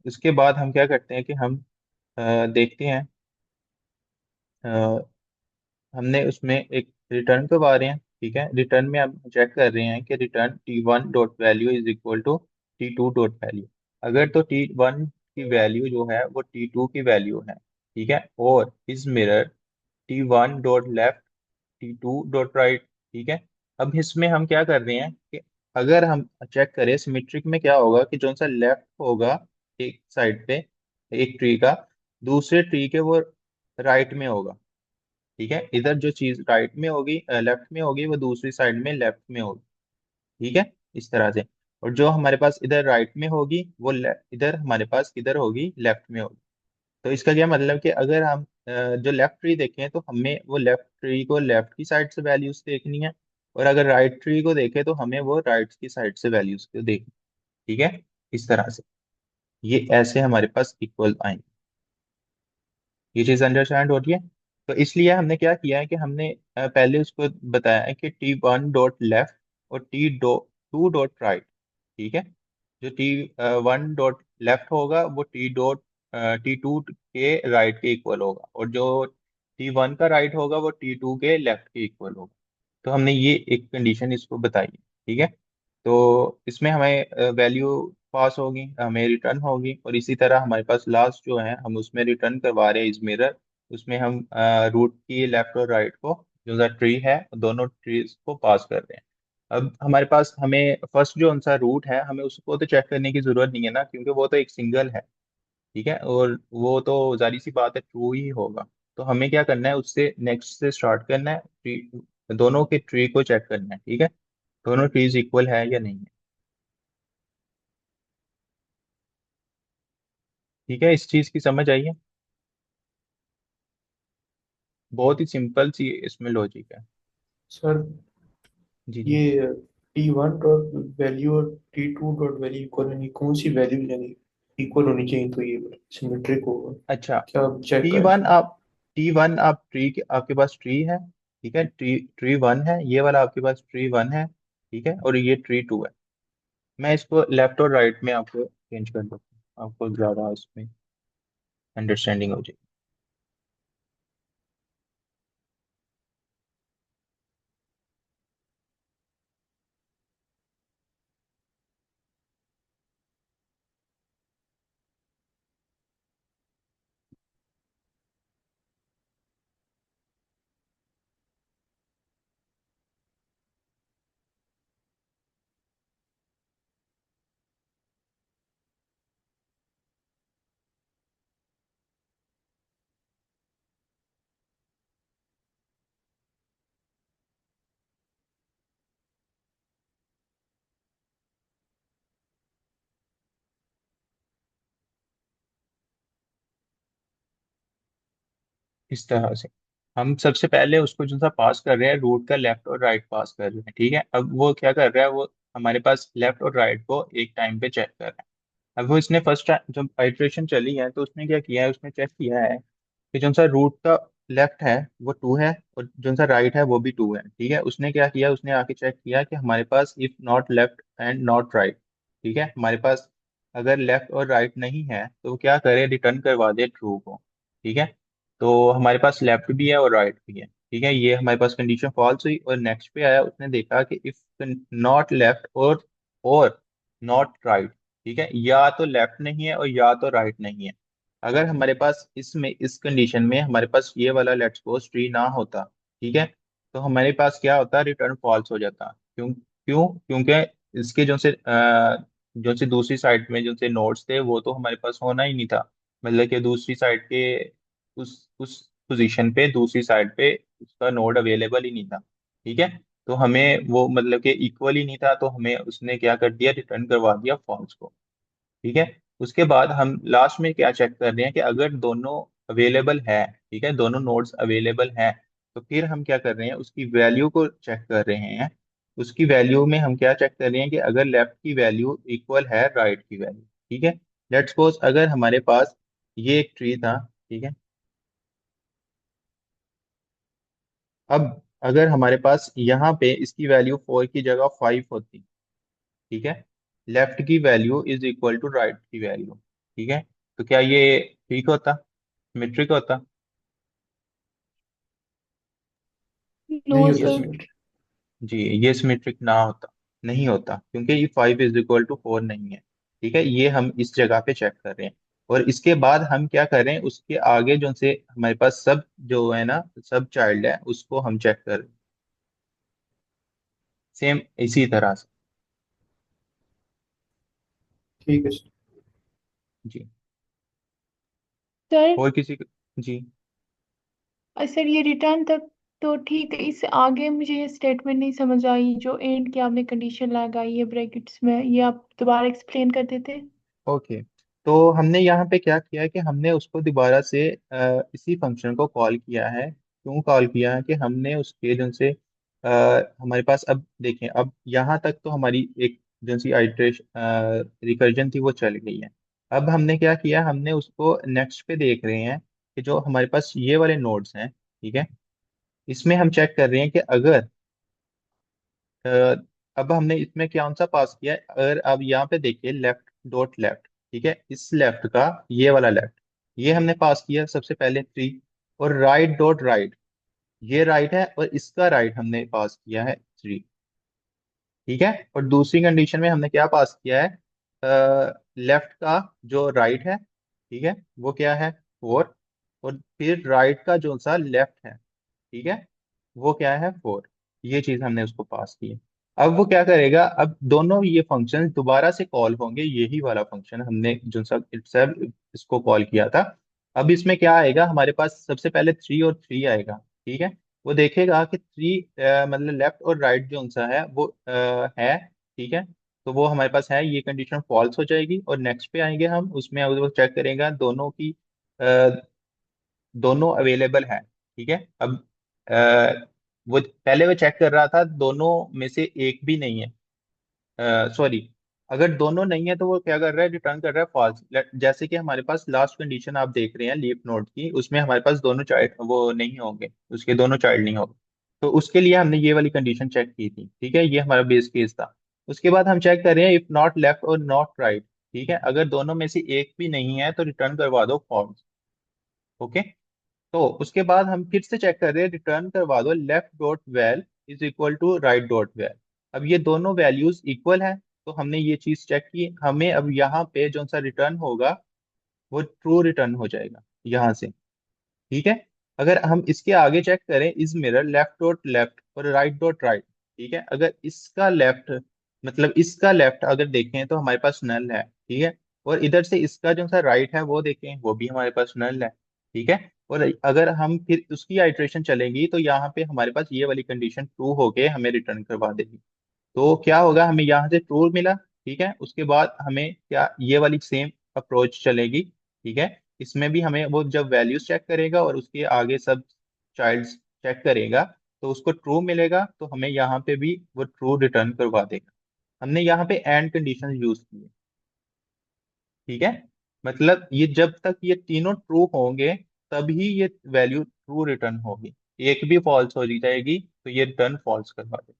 इसके बाद हम क्या करते हैं कि हम देखते हैं, अ, हमने उसमें एक रिटर्न करवा रहे हैं, ठीक है। रिटर्न में आप चेक कर रहे हैं कि return T1 dot value is equal to T2 dot value. अगर तो T1 की वैल्यू जो है वो T2 की वैल्यू है, ठीक है, और इस mirror T1 dot left T2 dot right, ठीक है। अब इसमें हम क्या कर रहे हैं कि अगर हम चेक करें सिमेट्रिक में क्या होगा कि जो सा लेफ्ट होगा एक साइड पे एक ट्री का, दूसरे ट्री के वो राइट में होगा, ठीक है। इधर जो चीज राइट में होगी लेफ्ट में होगी वो दूसरी साइड में लेफ्ट में होगी, ठीक है, इस तरह से। और जो हमारे पास इधर राइट में होगी वो इधर हमारे पास किधर होगी, लेफ्ट में होगी। तो इसका क्या मतलब कि अगर हम जो लेफ्ट ट्री देखें तो हमें वो लेफ्ट ट्री को लेफ्ट की साइड से वैल्यूज देखनी है, और अगर राइट ट्री को देखें तो हमें वो राइट की साइड से वैल्यूज को देखनी, ठीक है, इस तरह से। ये ऐसे हमारे पास इक्वल आएंगे। ये चीज अंडरस्टैंड हो रही है। तो इसलिए हमने क्या किया है कि हमने पहले उसको बताया है कि T1 डॉट लेफ्ट और T2 डॉट राइट, ठीक है। जो T1 डॉट लेफ्ट होगा वो T2 के राइट के इक्वल होगा, और जो T1 का राइट होगा वो T2 के लेफ्ट के इक्वल होगा। तो हमने ये एक कंडीशन इसको बताई है, ठीक है। तो इसमें हमें वैल्यू पास होगी, हमें रिटर्न होगी, और इसी तरह हमारे पास लास्ट जो है हम उसमें रिटर्न करवा रहे हैं इस मिरर, उसमें हम रूट की लेफ्ट और राइट को जो सा ट्री है दोनों ट्रीज को पास कर रहे हैं। अब हमारे पास हमें फर्स्ट जो सा रूट है हमें उसको तो चेक करने की जरूरत नहीं है ना, क्योंकि वो तो एक सिंगल है, ठीक है, और वो तो जारी सी बात है ट्रू ही होगा। तो हमें क्या करना है, उससे नेक्स्ट से स्टार्ट करना है, ट्री दोनों के ट्री को चेक करना है, ठीक है, दोनों ट्रीज इक्वल है या नहीं है, ठीक है। इस चीज की समझ आई है। बहुत ही सिंपल सी इसमें लॉजिक है। सर जी जी। ये T1 डॉट वैल्यू और T2 डॉट वैल्यू इक्वल यानी कौन सी वैल्यू यानी इक्वल होनी चाहिए तो ये सिमेट्रिक होगा? अच्छा, क्या आप चेक टी करें वन इसमें? आप T1 आप ट्री के आपके पास ट्री है, ठीक है, ट्री ट्री वन है, ये वाला आपके पास ट्री वन है, ठीक है, और ये ट्री टू है। मैं इसको लेफ्ट और राइट में आपको चेंज कर देता हूँ, आपको ज्यादा इसमें अंडरस्टैंडिंग हो जाएगी। इस तरह से हम सबसे पहले उसको जो सा पास कर रहे हैं रूट का लेफ्ट और राइट पास कर रहे हैं, ठीक है। अब वो क्या कर रहा है, वो हमारे पास लेफ्ट और राइट को एक टाइम पे चेक कर रहा है। अब वो इसने फर्स्ट टाइम जब आइट्रेशन चली है तो उसने क्या किया है, उसने चेक किया है कि जो सा रूट का लेफ्ट है वो 2 है और जो सा राइट है वो भी 2 है, ठीक है। उसने क्या किया, उसने आके चेक किया कि हमारे पास if not left and not right, ठीक है, हमारे पास अगर लेफ्ट और राइट नहीं है तो वो क्या करे, रिटर्न करवा दे ट्रू को, ठीक है। तो हमारे पास लेफ्ट भी है और राइट भी है, ठीक है, ये हमारे पास कंडीशन फॉल्स हुई। और नेक्स्ट पे आया, उसने देखा कि इफ नॉट लेफ्ट और नॉट राइट, ठीक है, या तो लेफ्ट नहीं है और या तो राइट नहीं है। अगर हमारे पास इसमें इस कंडीशन में हमारे पास ये वाला लेट्स सपोज ट्री ना होता, ठीक है, तो हमारे पास क्या होता, रिटर्न फॉल्स हो जाता। क्यों क्यों क्योंकि इसके जो से दूसरी साइड में जो से नोड्स थे वो तो हमारे पास होना ही नहीं था। मतलब कि दूसरी साइड के उस पोजीशन पे दूसरी साइड पे उसका नोड अवेलेबल ही नहीं था, ठीक है। तो हमें वो मतलब कि इक्वल ही नहीं था, तो हमें उसने क्या कर दिया, रिटर्न करवा दिया फॉल्स को, ठीक है। उसके बाद हम लास्ट में क्या चेक कर रहे हैं कि अगर दोनों अवेलेबल है, ठीक है, दोनों नोड्स अवेलेबल हैं, तो फिर हम क्या कर रहे हैं, उसकी वैल्यू को चेक कर रहे हैं। उसकी वैल्यू में हम क्या चेक कर रहे हैं कि अगर लेफ्ट की वैल्यू इक्वल है राइट की वैल्यू, ठीक है। लेट्स सपोज अगर हमारे पास ये एक ट्री था, ठीक है। अब अगर हमारे पास यहाँ पे इसकी वैल्यू 4 की जगह 5 होती, ठीक है, लेफ्ट की value is equal to right की वैल्यू, ठीक है, तो क्या ये ठीक होता, सिमेट्रिक होता? नहीं नो होता सर। सिमेट्री। जी, ये सिमेट्रिक ना होता, नहीं होता, क्योंकि ये 5 = 4 नहीं है। ठीक है, ये हम इस जगह पे चेक कर रहे हैं। और इसके बाद हम क्या कर रहे हैं, उसके आगे जो से हमारे पास सब जो है ना, सब चाइल्ड है, उसको हम चेक कर रहे हैं सेम इसी तरह से। ठीक है सर। जी। सर और किसी जी। सर ये रिटर्न तक तो ठीक है, इससे आगे मुझे ये स्टेटमेंट नहीं समझ आई जो एंड की आपने कंडीशन लगाई है ब्रैकेट्स में, ये आप दोबारा एक्सप्लेन कर देते। ओके, तो हमने यहाँ पे क्या किया है कि हमने उसको दोबारा से इसी फंक्शन को कॉल किया है। क्यों कॉल किया है कि हमने उसके जो से हमारे पास, अब देखें, अब यहाँ तक तो हमारी एक जो सी आइट्रेशन रिकर्जन थी वो चल गई है। अब हमने क्या किया, हमने उसको नेक्स्ट पे देख रहे हैं कि जो हमारे पास ये वाले नोड्स हैं, ठीक है, इसमें हम चेक कर रहे हैं कि अगर अ, अब हमने इसमें कौन सा पास किया है, अगर अब यहाँ पे देखिए लेफ्ट डॉट लेफ्ट, ठीक है, इस लेफ्ट का ये वाला लेफ्ट, ये हमने पास किया सबसे पहले 3। और राइट डॉट राइट, ये राइट है और इसका राइट हमने पास किया है 3। ठीक है, और दूसरी कंडीशन में हमने क्या पास किया है, लेफ्ट का जो राइट है, ठीक है, वो क्या है 4। और फिर राइट का जो सा लेफ्ट है, ठीक है, वो क्या है 4। ये चीज हमने उसको पास की है। अब वो क्या करेगा, अब दोनों ये फंक्शन दोबारा से कॉल होंगे, यही वाला फंक्शन हमने जो सा itself इसको कॉल किया था। अब इसमें क्या आएगा, हमारे पास सबसे पहले 3 और 3 आएगा। ठीक है, वो देखेगा कि 3 मतलब लेफ्ट और राइट जो सा है वो है। ठीक है, तो वो हमारे पास है, ये कंडीशन फॉल्स हो जाएगी। और नेक्स्ट पे आएंगे हम, उसमें वो चेक करेगा दोनों की दोनों अवेलेबल है। ठीक है, अब वो पहले वो चेक कर रहा था दोनों में से एक भी नहीं है, सॉरी, अगर दोनों नहीं है तो वो क्या कर रहा है, रिटर्न कर रहा है फॉल्स। जैसे कि हमारे पास लास्ट कंडीशन आप देख रहे हैं लीफ नोड की, उसमें हमारे पास दोनों चाइल्ड वो नहीं होंगे, उसके दोनों चाइल्ड नहीं होंगे। तो उसके लिए हमने ये वाली कंडीशन चेक की थी। ठीक है, ये हमारा बेस केस था। उसके बाद हम चेक कर रहे हैं इफ नॉट लेफ्ट और नॉट राइट। ठीक है, अगर दोनों में से एक भी नहीं है तो रिटर्न करवा दो फॉल्स। ओके, तो उसके बाद हम फिर से चेक कर रहे हैं, रिटर्न करवा दो left dot val is equal to right dot val. अब ये दोनों वैल्यूज इक्वल है, तो हमने ये चीज चेक की। हमें अब यहाँ पे जो सा रिटर्न होगा वो ट्रू रिटर्न हो जाएगा यहाँ से। ठीक है, अगर हम इसके आगे चेक करें, is mirror left dot left और राइट डॉट राइट। ठीक है, अगर इसका लेफ्ट मतलब इसका लेफ्ट अगर देखें तो हमारे पास नल है। ठीक है, और इधर से इसका जो सा राइट है वो देखें, वो भी हमारे पास नल है। ठीक है, और अगर हम फिर उसकी आइट्रेशन चलेंगी तो यहाँ पे हमारे पास ये वाली कंडीशन ट्रू होके हमें रिटर्न करवा देगी। तो क्या होगा, हमें यहाँ से ट्रू मिला। ठीक है, उसके बाद हमें क्या, ये वाली सेम अप्रोच चलेगी। ठीक है, इसमें भी हमें वो जब वैल्यूज चेक करेगा और उसके आगे सब चाइल्ड्स चेक करेगा तो उसको ट्रू मिलेगा, तो हमें यहाँ पे भी वो ट्रू रिटर्न करवा देगा। हमने यहाँ पे एंड कंडीशन यूज की है। ठीक है, मतलब ये जब तक ये तीनों ट्रू होंगे तभी ये वैल्यू ट्रू रिटर्न होगी। एक भी फॉल्स हो जाएगी तो ये रिटर्न फॉल्स करवा देगा।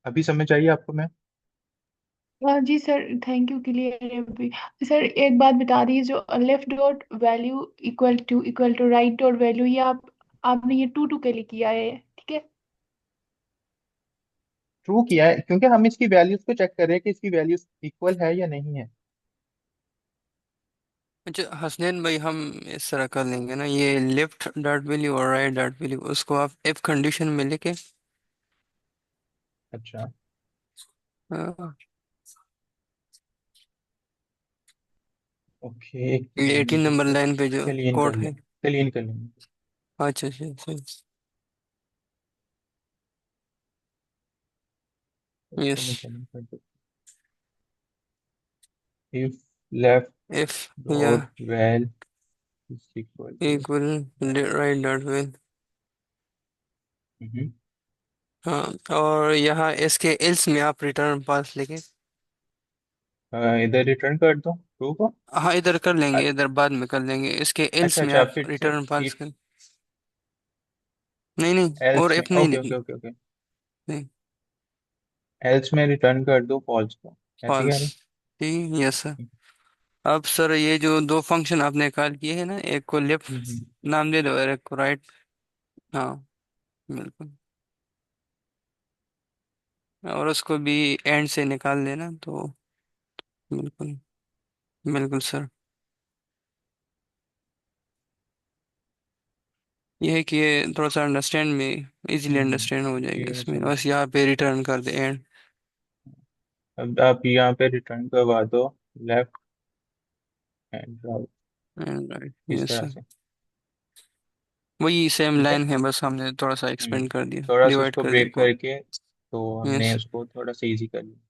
अभी समझ आइए आपको मैं। हाँ जी सर, थैंक यू, क्लियर है अभी। सर एक बात बता दीजिए, जो left dot value equal to right dot value, ये आपने ये टू टू के लिए किया है, ठीक है। ट्रू किया है क्योंकि हम इसकी वैल्यूज को चेक कर रहे हैं कि इसकी वैल्यूज इक्वल है या नहीं है। अच्छा हसनैन भाई, हम इस तरह कर लेंगे ना, ये लेफ्ट डॉट वैल्यू और राइट डॉट वैल्यू उसको आप इफ कंडीशन में लेके अच्छा, ओके, एक ये सेकंड 18 मुझे नंबर इसको लाइन पे जो क्लीन कर कोड ले, है। क्लीन कर लेंगे। अच्छा अच्छा अच्छा। इसको यस। मैं क्लीन कर दूँ। इफ लेफ्ट इफ या dot val is equal to, equal right dot value. हाँ, और यहाँ इसके एल्स में आप रिटर्न पास लेके, इधर रिटर्न कर दो ट्रू को। हाँ इधर कर लेंगे, अ- इधर बाद में कर लेंगे, इसके एल्स अच्छा में अच्छा, आप फिर से रिटर्न पास इफ कर। नहीं नहीं, और एल्स में, इफ नहीं ओके ओके लिखनी। ओके ओके, नहीं, एल्स में रिटर्न कर दो फॉल्स को, ऐसे कह फॉल्स। रहे ठीक, यस सर। अब सर ये जो दो फंक्शन आपने कॉल किए हैं ना, एक को लेफ्ट नाम दे दो और एक को राइट। हाँ, बिल्कुल। और उसको भी एंड से निकाल देना तो बिल्कुल। बिल्कुल सर। ये है कि ये थोड़ा सा अंडरस्टैंड में इजीली अंडरस्टैंड हो जाएगा, ये इसमें समझ। बस यहाँ पे रिटर्न कर दे एंड। अब आप यहाँ पे रिटर्न करवा दो left and right and right, इस यस तरह सर। से। वही सेम ठीक है। लाइन है, बस हमने थोड़ा सा एक्सपेंड कर दिया, थोड़ा सा डिवाइड उसको कर दिया ब्रेक कोड। करके तो हमने यस। उसको थोड़ा सा इजी कर लिया।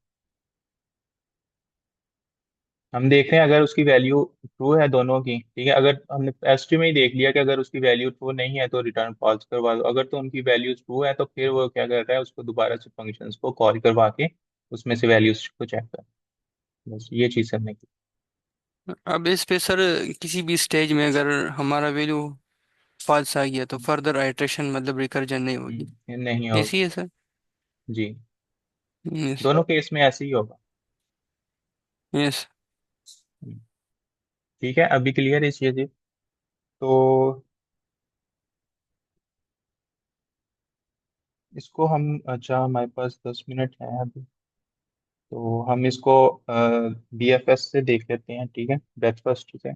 हम देख रहे हैं अगर उसकी वैल्यू ट्रू है दोनों की, ठीक है, अगर हमने एसटी में ही देख लिया कि अगर उसकी वैल्यू ट्रू नहीं है तो रिटर्न फॉल्स करवा दो, अगर तो उनकी वैल्यू ट्रू है तो फिर वो क्या कर रहा है, उसको दोबारा से फंक्शंस को कॉल करवा के उसमें से वैल्यूज को चेक कर। बस ये चीज़ हमने की। अब इस पे सर किसी भी स्टेज में अगर हमारा वैल्यू फॉल्स आ गया तो फर्दर आइट्रेशन मतलब रिकर्जन नहीं होगी। ये नहीं ऐसी होगी। है सर। जी। यस। दोनों केस में ऐसे ही होगा। यस। हम्म, ठीक है, अभी क्लियर है इस चीज़। तो इसको हम, अच्छा हमारे पास 10 मिनट है अभी, तो हम इसको बीएफएस से देख लेते हैं, ठीक है, ब्रेकफास्ट से।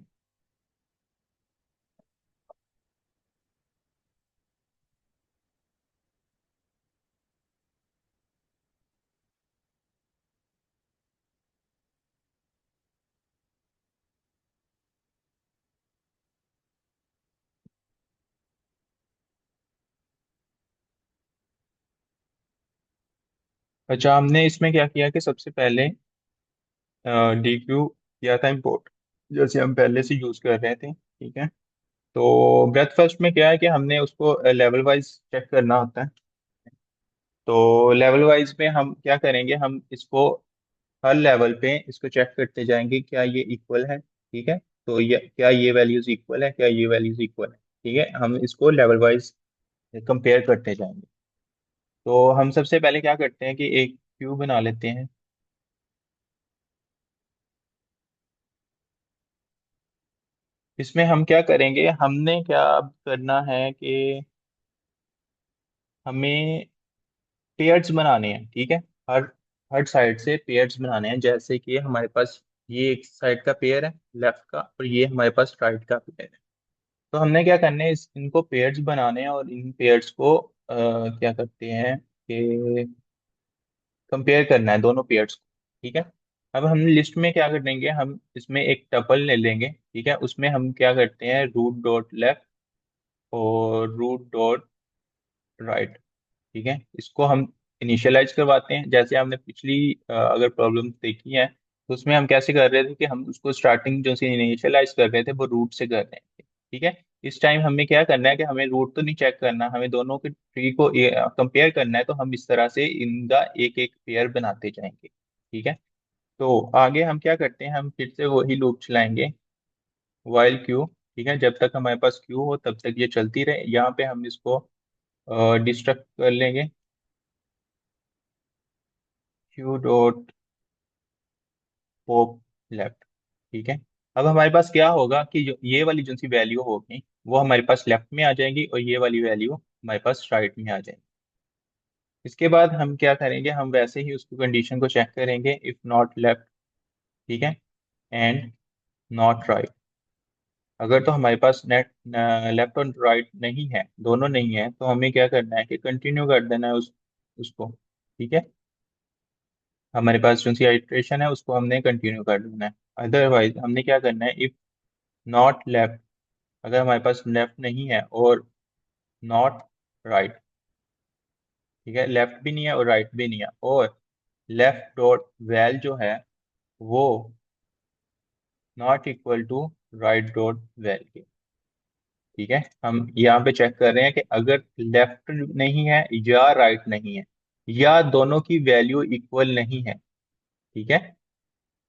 अच्छा, हमने इसमें क्या किया कि सबसे पहले डी क्यू किया था इम्पोर्ट, जैसे हम पहले से यूज कर रहे थे, ठीक है। तो ब्रेथ फर्स्ट में क्या है कि हमने उसको लेवल वाइज चेक करना होता है। तो लेवल वाइज में हम क्या करेंगे, हम इसको हर लेवल पे इसको चेक करते जाएंगे क्या ये इक्वल है, ठीक है। तो ये क्या ये वैल्यूज इक्वल है, क्या ये वैल्यूज इक्वल है, ठीक है, हम इसको लेवल वाइज कंपेयर करते जाएंगे। तो हम सबसे पहले क्या करते हैं कि एक क्यू बना लेते हैं। इसमें हम क्या करेंगे, हमने क्या अब करना है कि हमें पेयर्स बनाने हैं, ठीक है। हर हर साइड से पेयर्स बनाने हैं, जैसे कि हमारे पास ये एक साइड का पेयर है लेफ्ट का, और ये हमारे पास राइट का पेयर है। तो हमने क्या करना है, इनको पेयर्स बनाने हैं और इन पेयर्स को क्या करते हैं कि कंपेयर करना है दोनों पेयर्स को, ठीक है। अब हम लिस्ट में क्या करेंगे, हम इसमें एक टपल ले लेंगे, ठीक है, उसमें हम क्या करते हैं रूट डॉट लेफ्ट और रूट डॉट राइट, ठीक है, इसको हम इनिशियलाइज करवाते हैं जैसे हमने पिछली अगर प्रॉब्लम देखी है तो उसमें हम कैसे कर रहे थे कि हम उसको स्टार्टिंग जो से इनिशियलाइज कर रहे थे वो रूट से कर रहे थे, ठीक है। इस टाइम हमें क्या करना है कि हमें रूट तो नहीं चेक करना, हमें दोनों के ट्री को कंपेयर करना है, तो हम इस तरह से इनका एक एक पेयर बनाते जाएंगे, ठीक है। तो आगे हम क्या करते हैं, हम फिर से वही लूप चलाएंगे वाइल क्यू, ठीक है, जब तक हमारे पास क्यू हो तब तक ये चलती रहे। यहाँ पे हम इसको डिस्ट्रक्ट कर लेंगे क्यू डॉट पॉप लेफ्ट, ठीक है। अब हमारे पास क्या होगा कि जो ये वाली जो सी वैल्यू होगी वो हमारे पास लेफ्ट में आ जाएगी और ये वाली वैल्यू हमारे पास राइट में आ जाएगी। इसके बाद हम क्या करेंगे, हम वैसे ही उसकी कंडीशन को चेक करेंगे, इफ नॉट लेफ्ट, ठीक है, एंड नॉट राइट। अगर तो हमारे पास नेट लेफ्ट और राइट नहीं है, दोनों नहीं है, तो हमें क्या करना है कि कंटिन्यू कर देना है उसको, ठीक है। हमारे पास जो सी आइट्रेशन है उसको हमने कंटिन्यू कर देना है। अदरवाइज हमने क्या करना है, इफ नॉट लेफ्ट, अगर हमारे पास लेफ्ट नहीं है और नॉट राइट, ठीक है, लेफ्ट भी नहीं है और राइट भी नहीं है, और लेफ्ट डॉट वैल जो है वो not equal to right dot val के, ठीक है। हम यहाँ पे चेक कर रहे हैं कि अगर लेफ्ट नहीं है या राइट नहीं है या दोनों की वैल्यू इक्वल नहीं है, ठीक है।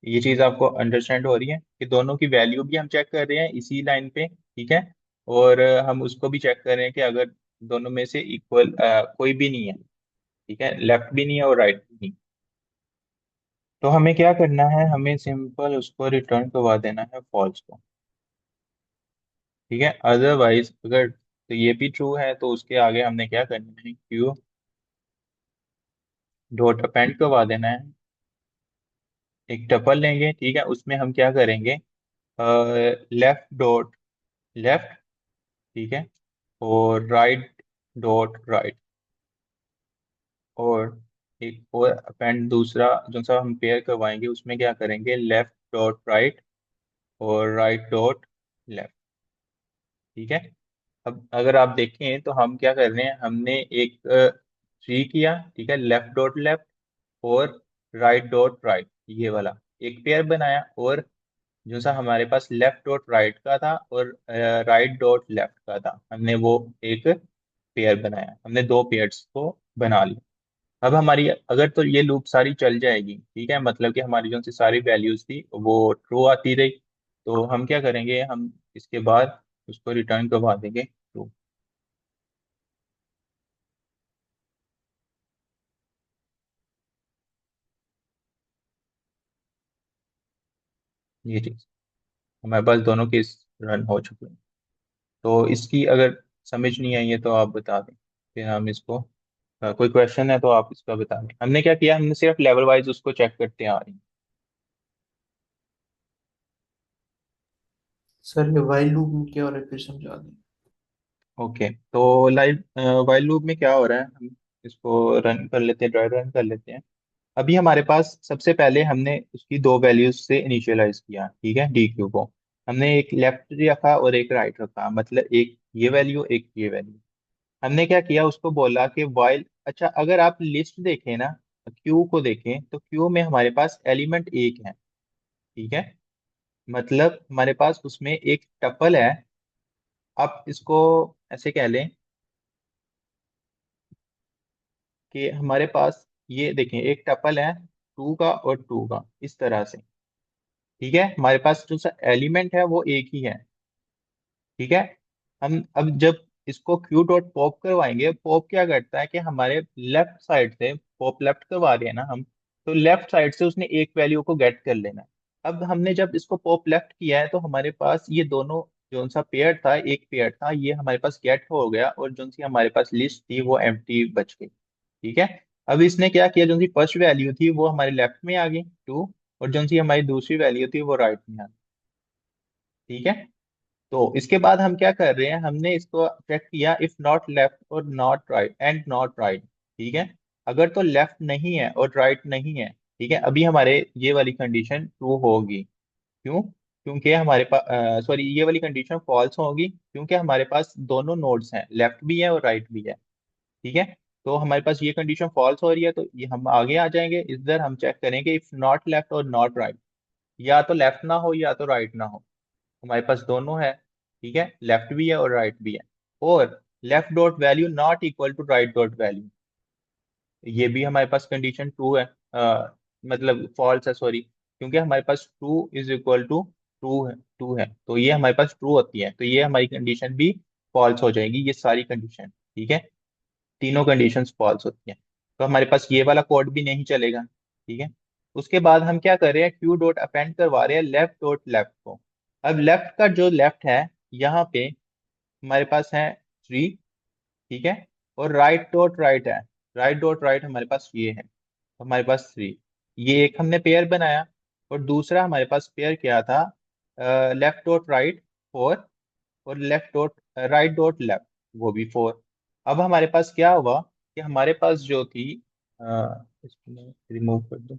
ये चीज आपको अंडरस्टैंड हो रही है कि दोनों की वैल्यू भी हम चेक कर रहे हैं इसी लाइन पे, ठीक है। और हम उसको भी चेक कर रहे हैं कि अगर दोनों में से इक्वल कोई भी नहीं है, ठीक है, लेफ्ट भी नहीं है और राइट भी नहीं, तो हमें क्या करना है, हमें सिंपल उसको रिटर्न करवा देना है फॉल्स को। ठीक है, अदरवाइज अगर तो ये भी ट्रू है तो उसके आगे हमने क्या करना है, क्यू डॉट अपेंड करवा देना है, एक टपल लेंगे। ठीक है, उसमें हम क्या करेंगे, लेफ्ट डॉट लेफ्ट, ठीक है, और राइट डॉट राइट, और एक और अपेंड दूसरा जो सा हम पेयर करवाएंगे उसमें क्या करेंगे, लेफ्ट डॉट राइट और राइट डॉट लेफ्ट। ठीक है, अब अगर आप देखें तो हम क्या कर रहे हैं, हमने एक ट्री किया, ठीक है, लेफ्ट डॉट लेफ्ट और राइट डॉट राइट, ये वाला एक पेयर बनाया, और जो सा हमारे पास लेफ्ट डॉट राइट का था और राइट डॉट लेफ्ट का था, हमने वो एक पेयर बनाया, हमने दो पेयर्स को बना लिया। अब हमारी अगर तो ये लूप सारी चल जाएगी, ठीक है, मतलब कि हमारी जो सी सारी वैल्यूज थी वो ट्रू आती रही, तो हम क्या करेंगे, हम इसके बाद उसको रिटर्न करवा देंगे ट्रू। ये चीज हमारे पास दोनों केस रन हो चुके हैं। तो इसकी अगर समझ नहीं आई है तो आप बता दें, फिर हम इसको कोई क्वेश्चन है तो आप इसका बता दें। हमने क्या किया, हमने सिर्फ लेवल वाइज उसको चेक करते आ रहे हैं। सर ये वाइल लूप में क्या हो रहा है फिर समझा दें। ओके, तो लाइव वाइल लूप में क्या हो रहा है, हम इसको रन कर लेते हैं, ड्राई रन कर लेते हैं। अभी हमारे पास सबसे पहले हमने उसकी दो वैल्यूज से इनिशियलाइज किया, ठीक है, डी क्यू को। हमने एक लेफ्ट रखा और एक राइट रखा, मतलब एक ये वैल्यू एक ये वैल्यू। हमने क्या किया, उसको बोला कि वाइल, अच्छा अगर आप लिस्ट देखें ना, क्यू को देखें तो क्यू में हमारे पास एलिमेंट एक है, ठीक है, मतलब हमारे पास उसमें एक टपल है। आप इसको ऐसे कह लें कि हमारे पास ये देखें एक टपल है, टू का और टू का, इस तरह से। ठीक है, हमारे पास जो सा एलिमेंट है वो एक ही है। ठीक है, हम अब जब इसको क्यू डॉट पॉप करवाएंगे, पॉप क्या करता है कि हमारे लेफ्ट साइड से, पॉप लेफ्ट करवा रहे हैं ना हम, तो लेफ्ट साइड से उसने एक वैल्यू को गेट कर लेना है। अब हमने जब इसको पॉप लेफ्ट किया है तो हमारे पास ये दोनों जो सा पेयर था, एक पेयर था, ये हमारे पास गेट हो गया, और जो सी हमारे पास लिस्ट थी वो एम्प्टी बच गई। ठीक है, अब इसने क्या किया, जो सी फर्स्ट वैल्यू थी वो हमारे लेफ्ट में आ गई टू, और जो सी हमारी दूसरी वैल्यू थी वो राइट में आ गई। ठीक है, तो इसके बाद हम क्या कर रहे हैं, हमने इसको चेक किया, इफ नॉट लेफ्ट और not right and not right. ठीक है, अगर तो लेफ्ट नहीं है और राइट नहीं है, ठीक है, अभी हमारे ये वाली कंडीशन ट्रू होगी। क्यों, क्योंकि हमारे पास सॉरी, ये वाली कंडीशन फॉल्स होगी क्योंकि हमारे पास दोनों नोड्स हैं, लेफ्ट भी है और राइट भी है। ठीक है, तो हमारे पास ये कंडीशन फॉल्स हो रही है, तो ये हम आगे आ जाएंगे, इधर हम चेक करेंगे इफ नॉट लेफ्ट और नॉट राइट, या तो लेफ्ट ना हो या तो राइट ना हो, हमारे पास दोनों है। ठीक है, लेफ्ट भी है और राइट भी है, और left dot value not equal to right dot value, ये भी हमारे पास कंडीशन ट्रू है, मतलब फॉल्स है सॉरी, क्योंकि हमारे पास true is equal to true है, तो ये हमारे पास ट्रू होती है, तो ये हमारी कंडीशन भी फॉल्स हो जाएगी, ये सारी कंडीशन। ठीक है, तीनों कंडीशंस फॉल्स होती हैं, तो हमारे पास ये वाला कोड भी नहीं चलेगा। ठीक है, उसके बाद हम क्या कर रहे हैं, क्यू डॉट अपेंड करवा रहे हैं लेफ्ट डॉट लेफ्ट को। अब लेफ्ट का जो लेफ्ट है, यहाँ पे हमारे पास है थ्री, ठीक है, और राइट डॉट राइट है, राइट डॉट राइट हमारे पास ये है, हमारे पास थ्री, ये एक हमने पेयर बनाया, और दूसरा हमारे पास पेयर क्या था, लेफ्ट डॉट राइट फोर, और left dot right dot left वो भी फोर। अब हमारे पास क्या हुआ कि हमारे पास जो थी, इसको रिमूव कर दो।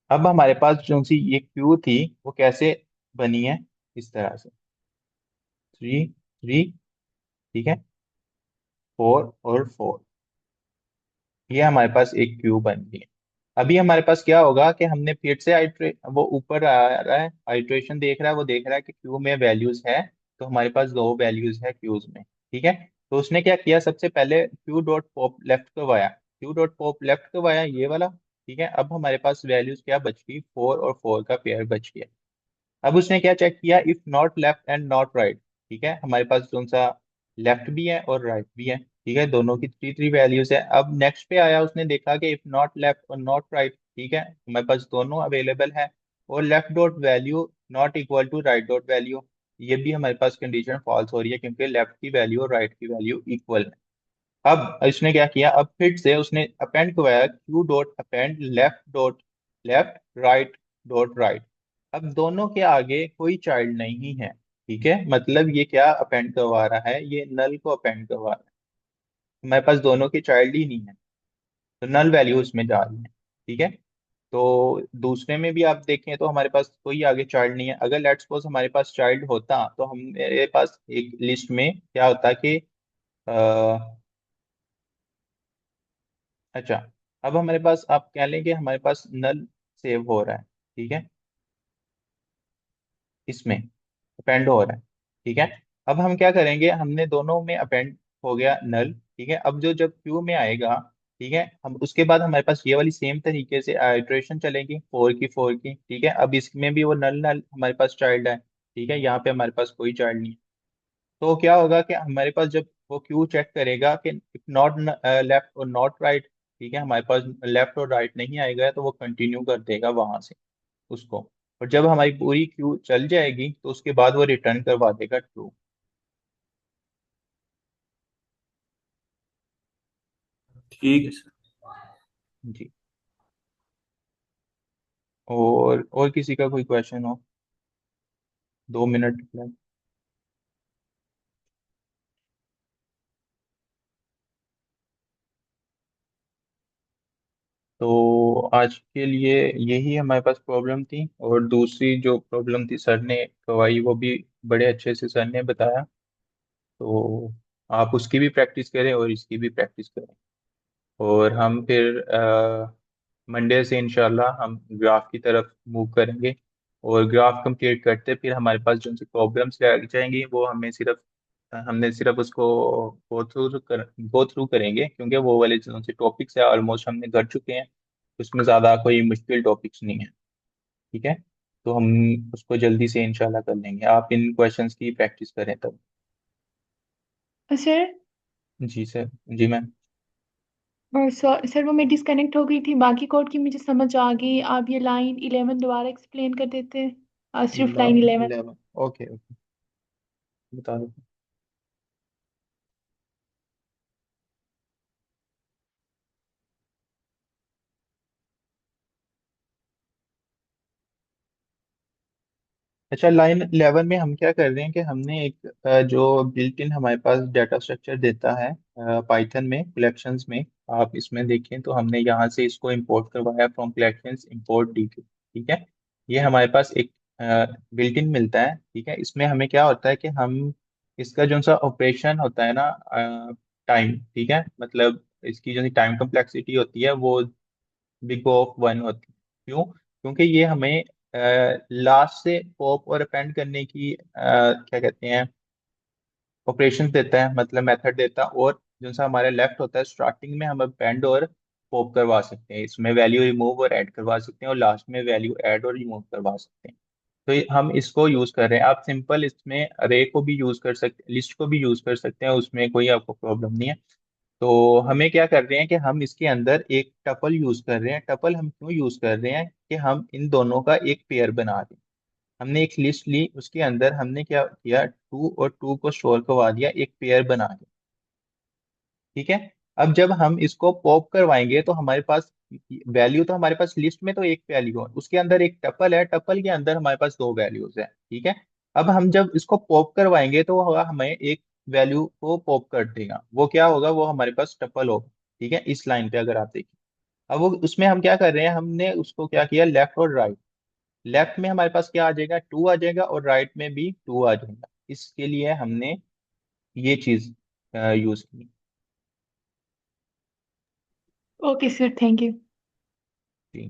अब हमारे पास जो सी ये क्यू थी वो कैसे बनी है, इस तरह से, थ्री थ्री, ठीक है, फोर और फोर, ये हमारे पास एक क्यू बन गई है। अभी हमारे पास क्या होगा कि हमने फिर से वो ऊपर आ रहा है, आइट्रेशन देख रहा है, वो देख रहा है कि क्यू में वैल्यूज है, तो हमारे पास दो वैल्यूज है क्यूज में। ठीक है, तो उसने क्या किया, सबसे पहले क्यू डॉट पॉप लेफ्ट करवाया, क्यू डॉट पॉप लेफ्ट करवाया ये वाला। ठीक है, अब हमारे पास वैल्यूज क्या बच गई, फोर और फोर का पेयर बच गया। अब उसने क्या चेक किया, if not left and not right, ठीक है, हमारे पास कौन सा लेफ्ट भी है और राइट भी है। ठीक है, दोनों की थ्री थ्री वैल्यूज है। अब नेक्स्ट पे आया, उसने देखा कि इफ नॉट लेफ्ट और नॉट राइट, ठीक है, हमारे पास दोनों अवेलेबल है, और left dot value not equal to right dot value, ये भी हमारे पास कंडीशन फॉल्स हो रही है क्योंकि लेफ्ट की वैल्यू और राइट की वैल्यू इक्वल है। अब इसने क्या किया, अब फिर से उसने अपेंड करवाया, Q dot append left right dot right. अब दोनों के आगे कोई चाइल्ड नहीं है, ठीक है, मतलब ये क्या अपेंड करवा रहा है, ये नल को अपेंड करवा रहा है, हमारे पास दोनों के चाइल्ड ही नहीं है, तो नल वैल्यू उसमें जा रही है, ठीक है। तो दूसरे में भी आप देखें तो हमारे पास कोई आगे चाइल्ड नहीं है। अगर लेट्स सपोज हमारे पास चाइल्ड होता तो हम मेरे पास एक लिस्ट में क्या होता कि अच्छा, अब हमारे पास आप कह लें कि हमारे पास नल सेव हो रहा है, ठीक है, इसमें अपेंड हो रहा है, ठीक है। अब हम क्या करेंगे, हमने दोनों में अपेंड हो गया नल, ठीक है। अब जो जब क्यू में आएगा, ठीक है, हम उसके बाद हमारे पास ये वाली सेम तरीके से आइट्रेशन चलेगी, फोर की, ठीक है। अब इसमें भी वो नल नल हमारे पास चाइल्ड है, ठीक है, यहाँ पे हमारे पास कोई चाइल्ड नहीं है। तो क्या होगा कि हमारे पास जब वो क्यू चेक करेगा कि नॉट लेफ्ट और नॉट राइट, ठीक है, हमारे पास लेफ्ट और राइट नहीं आएगा, तो वो कंटिन्यू कर देगा वहां से उसको, और जब हमारी पूरी क्यू चल जाएगी तो उसके बाद वो रिटर्न करवा देगा ट्रू। ठीक है सर। जी, और किसी का कोई क्वेश्चन हो? 2 मिनट लगे। तो आज के लिए यही हमारे पास प्रॉब्लम थी, और दूसरी जो प्रॉब्लम थी सर ने करवाई, वो भी बड़े अच्छे से सर ने बताया, तो आप उसकी भी प्रैक्टिस करें और इसकी भी प्रैक्टिस करें, और हम फिर मंडे से इंशाल्लाह हम ग्राफ की तरफ मूव करेंगे, और ग्राफ कंप्लीट करते फिर हमारे पास जो सी प्रॉब्लम्स रह जाएंगी वो हमने सिर्फ उसको गो थ्रू करेंगे, क्योंकि वो वाले जो से टॉपिक्स है ऑलमोस्ट हमने कर चुके हैं, उसमें ज़्यादा कोई मुश्किल टॉपिक्स नहीं है, ठीक है। तो हम उसको जल्दी से इंशाल्लाह कर लेंगे, आप इन क्वेश्चंस की प्रैक्टिस करें तब। सर जी सर। जी मैम। और सर वो मैं डिस्कनेक्ट हो गई थी, बाकी कोड की मुझे समझ आ गई। आप ये लाइन 11 दोबारा एक्सप्लेन कर देते हैं, सिर्फ लाइन 11। 11, ओके ओके, बता दो। अच्छा, लाइन 11 में हम क्या कर रहे हैं कि हमने एक जो बिल्ट इन हमारे पास डाटा स्ट्रक्चर देता है पाइथन में कलेक्शंस में, आप इसमें देखें तो हमने यहाँ से इसको इंपोर्ट करवाया, फ्रॉम कलेक्शंस इंपोर्ट डी, ठीक है। ये हमारे पास एक बिल्ट इन मिलता है, ठीक है। इसमें हमें क्या होता है कि हम इसका जो सा ऑपरेशन होता है ना, टाइम, ठीक है, मतलब इसकी जो टाइम कम्प्लेक्सिटी होती है वो बिग ऑफ वन होती है। क्यों? क्योंकि ये हमें लास्ट से पॉप और अपेंड करने की क्या कहते हैं, ऑपरेशन देता है, मतलब मेथड देता है, और जो सा हमारे लेफ्ट होता है स्टार्टिंग में हम अपेंड और पॉप करवा सकते हैं, इसमें वैल्यू रिमूव और ऐड करवा सकते हैं, और लास्ट में वैल्यू ऐड और रिमूव करवा सकते हैं। तो हम इसको यूज कर रहे हैं। आप सिंपल इसमें अरे को भी यूज कर सकते, लिस्ट को भी यूज कर सकते हैं, उसमें कोई आपको प्रॉब्लम नहीं है। तो हमें क्या कर रहे हैं कि हम इसके अंदर एक टपल यूज कर रहे हैं। टपल हम क्यों यूज कर रहे हैं कि हम इन दोनों का एक पेयर बना रहे हैं। हमने एक लिस्ट ली, उसके अंदर हमने क्या किया, टू और टू को स्टोर करवा दिया, एक पेयर बना के, ठीक है। अब जब हम इसको पॉप करवाएंगे तो हमारे पास वैल्यू, तो हमारे पास लिस्ट में तो एक वैल्यू है, उसके अंदर एक टपल है, टपल के अंदर हमारे पास दो वैल्यूज है, ठीक है। अब हम जब इसको पॉप करवाएंगे तो वो हमें एक वैल्यू को पॉप कर देगा, वो क्या होगा, वो हमारे पास टपल होगा, ठीक है, इस लाइन पे अगर आप देखिए। अब वो उसमें हम क्या कर रहे हैं, हमने उसको क्या किया, लेफ्ट और राइट। लेफ्ट में हमारे पास क्या आ जाएगा, टू आ जाएगा, और राइट में भी टू आ जाएगा, इसके लिए हमने ये चीज यूज की। Okay sir, thank you. थी।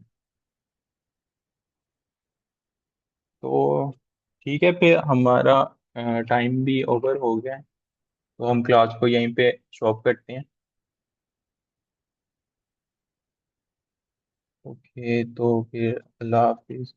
तो ठीक है, फिर हमारा टाइम भी ओवर हो गया है, तो हम क्लास को यहीं पे स्टॉप करते हैं। ओके, तो फिर अल्लाह हाफिज।